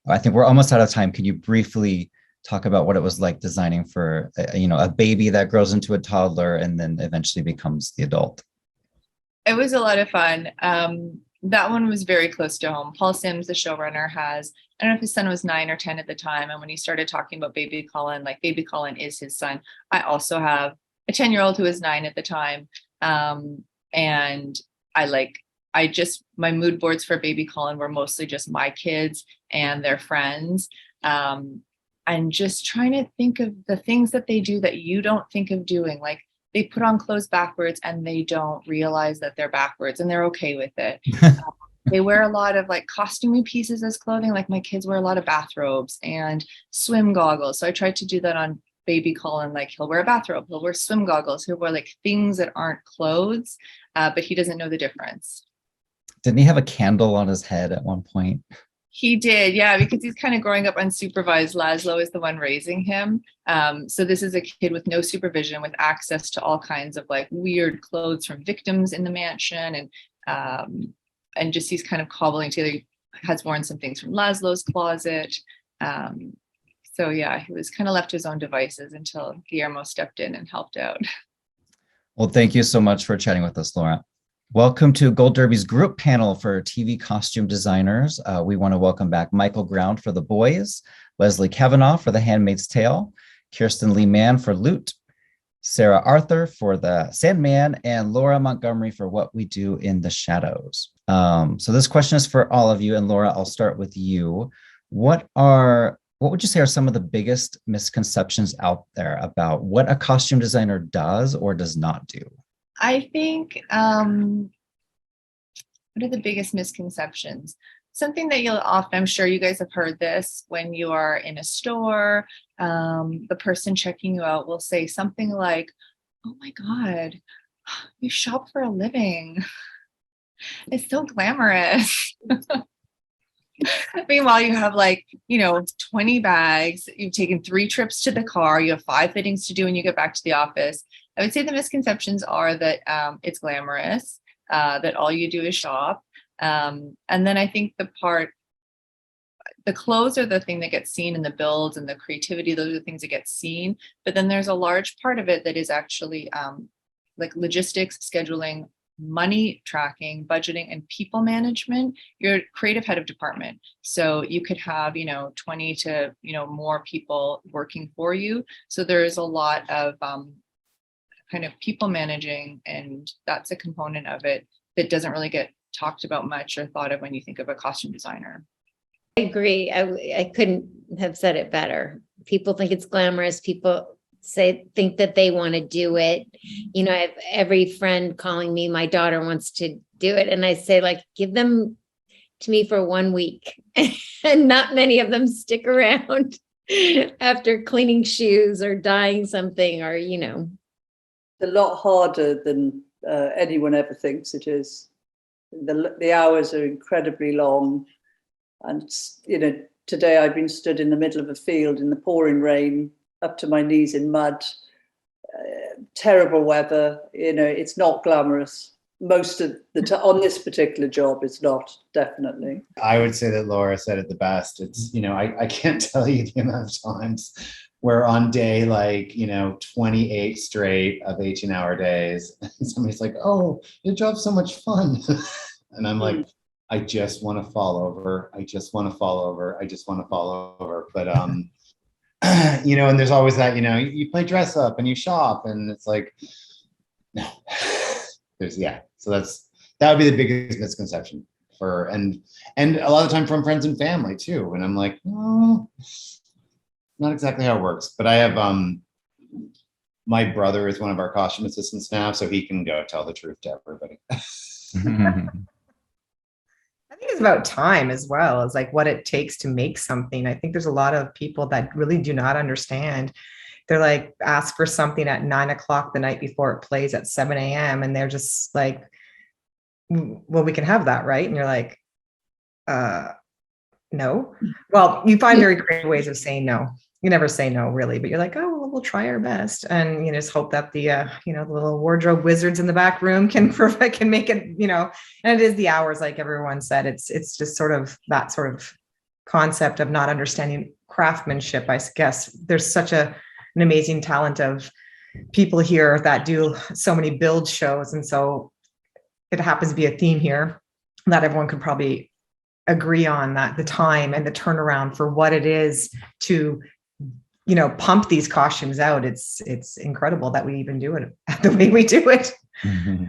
I think we're almost out of time. Can you briefly talk about what it was like designing for, a baby that grows into a toddler and then eventually becomes the adult? It was a lot of fun. That one was very close to home. Paul Sims, the showrunner, I don't know if his son was 9 or 10 at the time. And when he started talking about baby Colin, like baby Colin is his son. I also have a 10-year-old who was 9 at the time. And my mood boards for baby Colin were mostly just my kids and their friends. And just trying to think of the things that they do that you don't think of doing. Like, they put on clothes backwards and they don't realize that they're backwards and they're okay with it. They wear a lot of like costumey pieces as clothing. Like my kids wear a lot of bathrobes and swim goggles. So I tried to do that on baby Colin. Like, he'll wear a bathrobe, he'll wear swim goggles, he'll wear like things that aren't clothes, but he doesn't know the difference. Didn't he have a candle on his head at one point? He did, yeah, because he's kind of growing up unsupervised. Laszlo is the one raising him. So this is a kid with no supervision, with access to all kinds of like weird clothes from victims in the mansion, and just he's kind of cobbling together. He has worn some things from Laszlo's closet. So yeah, he was kind of left to his own devices until Guillermo stepped in and helped out. Well, thank you so much for chatting with us, Laura. Welcome to Gold Derby's group panel for TV costume designers. We want to welcome back Michael Ground for The Boys, Leslie Kavanagh for The Handmaid's Tale, Kirston Leigh Mann for Loot, Sarah Arthur for The Sandman, and Laura Montgomery for What We Do in the Shadows. So this question is for all of you, and Laura, I'll start with you. What would you say are some of the biggest misconceptions out there about what a costume designer does or does not do? I think, what are the biggest misconceptions? Something that you'll often, I'm sure you guys have heard this, when you are in a store, the person checking you out will say something like, "Oh my God, you shop for a living. It's so glamorous." Meanwhile, you have 20 bags, you've taken 3 trips to the car, you have 5 fittings to do when you get back to the office. I would say the misconceptions are that it's glamorous, that all you do is shop. And then I think the clothes are the thing that gets seen, and the builds and the creativity, those are the things that get seen. But then there's a large part of it that is actually like logistics, scheduling, money tracking, budgeting, and people management. You're creative head of department. So you could have, 20 to, more people working for you. So there's a lot of kind of people managing, and that's a component of it that doesn't really get talked about much or thought of when you think of a costume designer. I agree. I couldn't have said it better. People think it's glamorous. People think that they want to do it. I have every friend calling me, my daughter wants to do it. And I say, give them to me for 1 week. And not many of them stick around after cleaning shoes or dyeing something or, A lot harder than anyone ever thinks it is. The hours are incredibly long. And, today I've been stood in the middle of a field in the pouring rain, up to my knees in mud, terrible weather. It's not glamorous. Most of the on this particular job, it's not, definitely. I would say that Laura said it the best. It's, I can't tell you the amount of times where on day 28 straight of 18-hour days, somebody's like, "Oh, your job's so much fun." And I'm like, I just want to fall over. I just want to fall over. I just want to fall over. But, and there's always that, you play dress up and you shop and it's like, no, So that would be the biggest misconception and a lot of the time from friends and family too. And I'm like, oh, not exactly how it works, but I have, my brother is one of our costume assistants now, so he can go tell the truth to everybody. I think it's about time as well as like what it takes to make something. I think there's a lot of people that really do not understand. They're like, ask for something at 9:00 the night before it plays at 7 a.m. And they're just like, well, we can have that, right? And you're like, no. Well, you find very creative ways of saying no. You never say no, really, but you're like, oh, well, we'll try our best, and just hope that the the little wardrobe wizards in the back room can make it, and it is the hours, like everyone said. It's just sort of that sort of concept of not understanding craftsmanship. I guess there's such an amazing talent of people here that do so many build shows, and so it happens to be a theme here that everyone could probably agree on, that the time and the turnaround for what it is to pump these costumes out. It's incredible that we even do it the way we do it. Mm-hmm.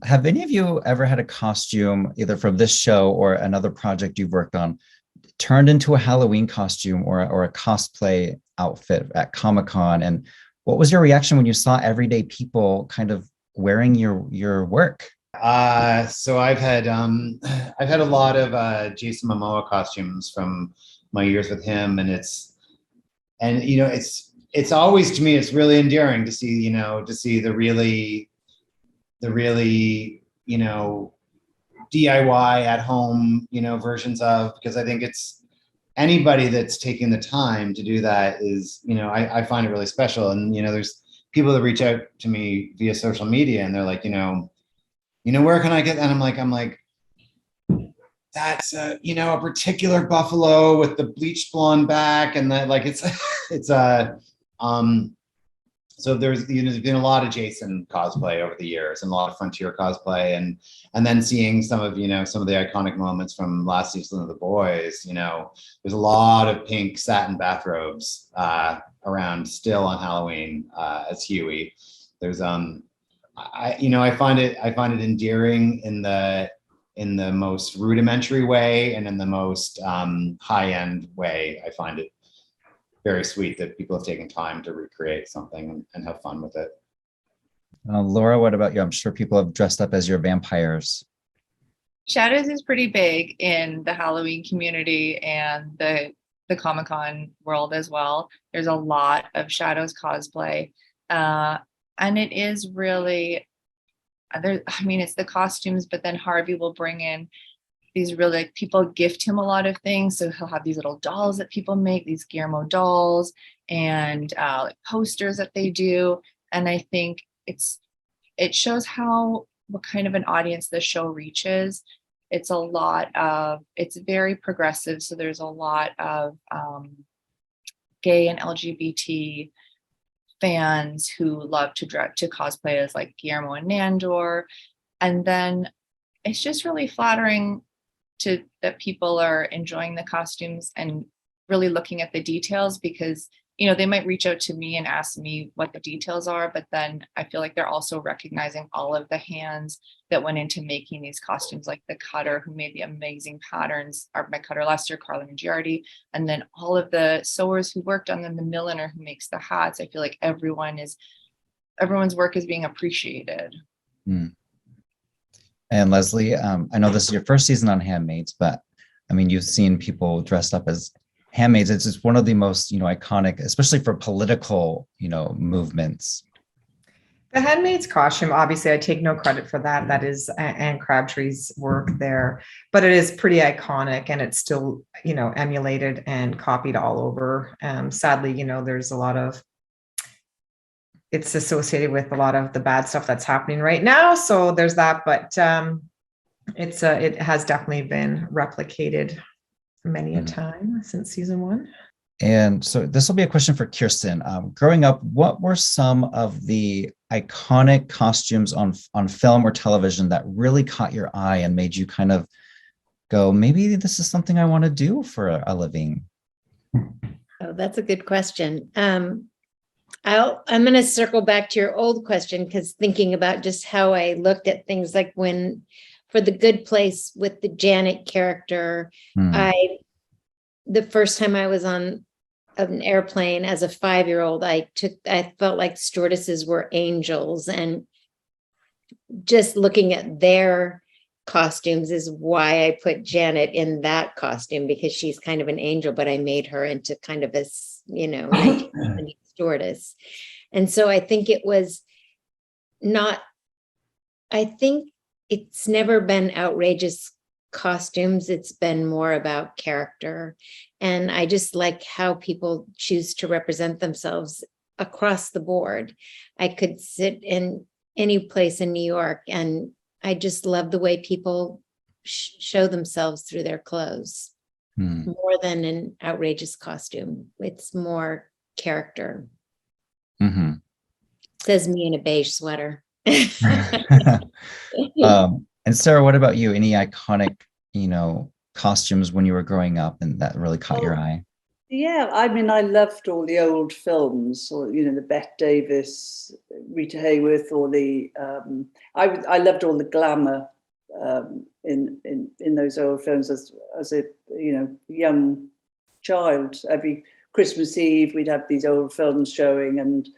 Have any of you ever had a costume, either from this show or another project you've worked on, turned into a Halloween costume or a cosplay outfit at Comic-Con? And what was your reaction when you saw everyday people kind of wearing your work? So I've had a lot of Jason Momoa costumes from my years with him, and it's always, to me, it's really endearing to see the really DIY at home versions of, because I think it's anybody that's taking the time to do that is I find it really special. And there's people that reach out to me via social media and they're like, where can I get that? And I'm like, that's a particular buffalo with the bleached blonde back, and that so there's been a lot of Jason cosplay over the years and a lot of Frontier cosplay, and then seeing some of the iconic moments from last season of The Boys. There's a lot of pink satin bathrobes around still on Halloween as Huey. There's I find it endearing in the most rudimentary way, and in the most high-end way. I find it very sweet that people have taken time to recreate something and have fun with it. Laura, what about you? I'm sure people have dressed up as your vampires. Shadows is pretty big in the Halloween community and the Comic-Con world as well. There's a lot of Shadows cosplay. And it is really, it's the costumes, but then Harvey will bring in these really, people gift him a lot of things. So he'll have these little dolls that people make, these Guillermo dolls, and posters that they do. And I think it shows what kind of an audience the show reaches. It's very progressive. So there's a lot of gay and LGBT fans who love to cosplay as like Guillermo and Nandor. And then it's just really flattering that people are enjoying the costumes and really looking at the details, because they might reach out to me and ask me what the details are, but then I feel like they're also recognizing all of the hands that went into making these costumes, like the cutter who made the amazing patterns, or my cutter last year, Carla Giardi, and then all of the sewers who worked on them, the milliner who makes the hats. I feel like everyone's work is being appreciated. Mm. And Leslie, I know this is your first season on Handmaids, but I mean, you've seen people dressed up as handmaids. It's just one of the most, iconic, especially for political, movements. The Handmaid's costume, obviously, I take no credit for that. That is Anne Crabtree's work there, but it is pretty iconic, and it's still, emulated and copied all over. Sadly, there's a lot of, it's associated with a lot of the bad stuff that's happening right now. So there's that, but it has definitely been replicated many a time since season 1. And so this will be a question for Kirston. Growing up, what were some of the iconic costumes on film or television that really caught your eye and made you kind of go, maybe this is something I want to do for a living? Oh, that's a good question. I'm going to circle back to your old question, because thinking about just how I looked at things, like when for The Good Place with the Janet character, the first time I was on an airplane as a 5-year-old, I felt like stewardesses were angels, and just looking at their costumes is why I put Janet in that costume, because she's kind of an angel, but I made her into kind of a 1970s stewardess. And so I think it's never been outrageous costumes. It's been more about character. And I just like how people choose to represent themselves across the board. I could sit in any place in New York, and I just love the way people show themselves through their clothes, more than an outrageous costume. It's more character. Mm-hmm. Says me in a beige sweater. And Sarah, what about you? Any iconic, costumes when you were growing up and that really caught your eye? Yeah, I mean, I loved all the old films, or the Bette Davis, Rita Hayworth, or the I loved all the glamour in those old films as a young child. Every Christmas Eve we'd have these old films showing, and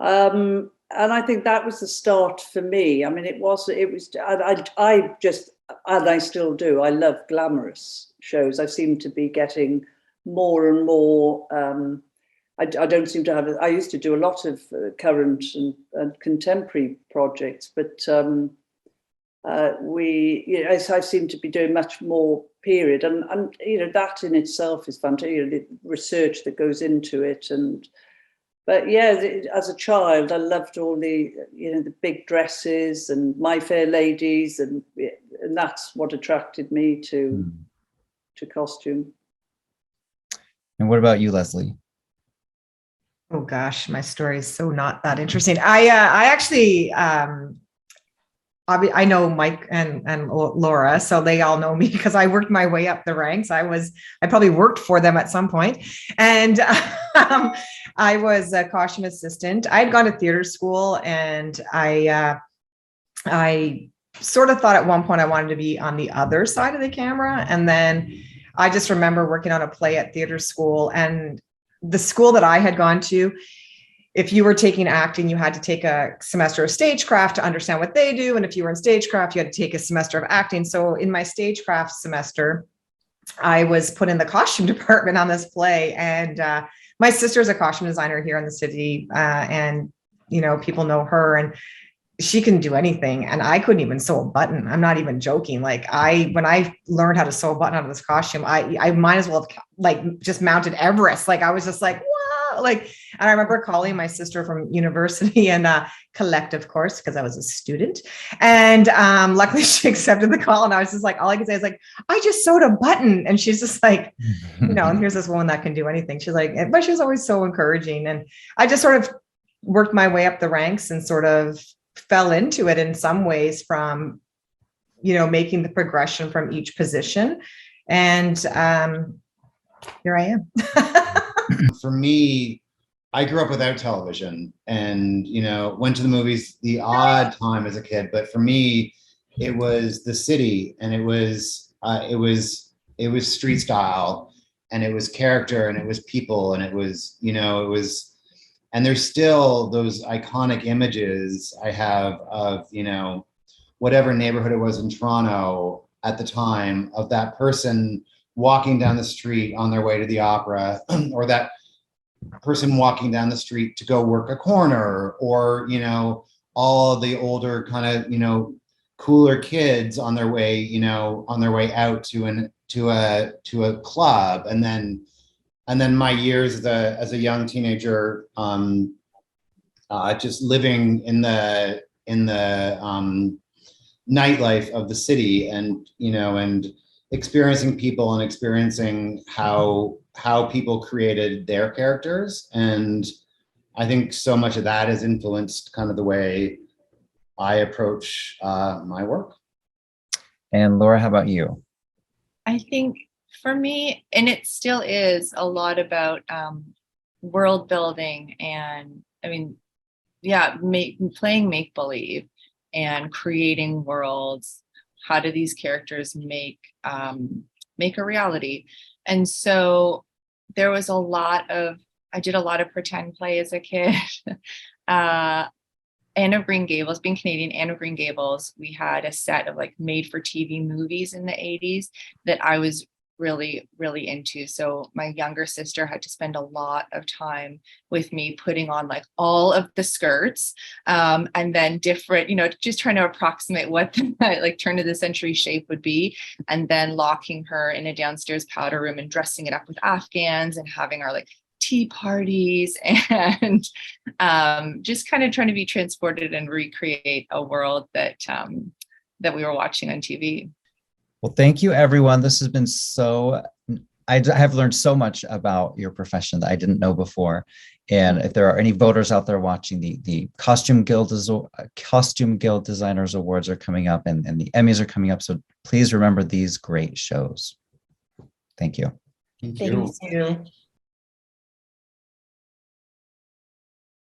I think that was the start for me. I mean, I just, and I still do, I love glamorous shows. I seem to be getting more and more. I don't seem to have. I used to do a lot of current and contemporary projects, but I seem to be doing much more period, and that in itself is fantastic. The research that goes into it, but yeah, as a child, I loved all the the big dresses and My Fair Ladies, and that's what attracted me to costume. And what about you, Leslie? Oh gosh, my story is so not that interesting. I actually I know Mike and Laura, so they all know me because I worked my way up the ranks. I probably worked for them at some point, and I was a costume assistant. I had gone to theater school, and I sort of thought at one point I wanted to be on the other side of the camera, and then I just remember working on a play at theater school, and the school that I had gone to, if you were taking acting, you had to take a semester of stagecraft to understand what they do. And if you were in stagecraft, you had to take a semester of acting. So in my stagecraft semester, I was put in the costume department on this play. And my sister is a costume designer here in the city. And, people know her, and she can do anything. And I couldn't even sew a button. I'm not even joking. Like when I learned how to sew a button out of this costume, I might as well have just mounted Everest. Like I was just like, wow. And I remember calling my sister from university and collective course, because I was a student. And luckily she accepted the call. And I was just like, all I could say is like, I just sewed a button. And she's just like, and here's this woman that can do anything. She's like, but she was always so encouraging. And I just sort of worked my way up the ranks and sort of fell into it in some ways from, making the progression from each position. And here I am. For me, I grew up without television, and went to the movies the odd time as a kid. But for me, it was the city, and it was street style, and it was character, and it was people, and it was and there's still those iconic images I have of whatever neighborhood it was in Toronto at the time, of that person walking down the street on their way to the opera, or that person walking down the street to go work a corner, or, you know, all of the older kind of, you know, cooler kids on their way, you know, on their way out to a club. And then my years as a young teenager, just living in the nightlife of the city, and, you know, and experiencing people and experiencing how people created their characters. And I think so much of that has influenced kind of the way I approach my work. And Laura, how about you? I think for me, and it still is a lot about world building, and I mean, yeah, playing make believe and creating worlds. How do these characters make a reality? And so there was I did a lot of pretend play as a kid. Anne of Green Gables, being Canadian, Anne of Green Gables, we had a set of like made for TV movies in the 80s that I was really, really into. So my younger sister had to spend a lot of time with me putting on like all of the skirts, and then different, you know, just trying to approximate what the like turn of the century shape would be, and then locking her in a downstairs powder room and dressing it up with Afghans and having our like tea parties, and just kind of trying to be transported and recreate a world that we were watching on TV. Well, thank you, everyone. This has been I have learned so much about your profession that I didn't know before. And if there are any voters out there watching, the Costume Guild Designers Awards are coming up, and the Emmys are coming up. So please remember these great shows. Thank you. Thank you. Thank you.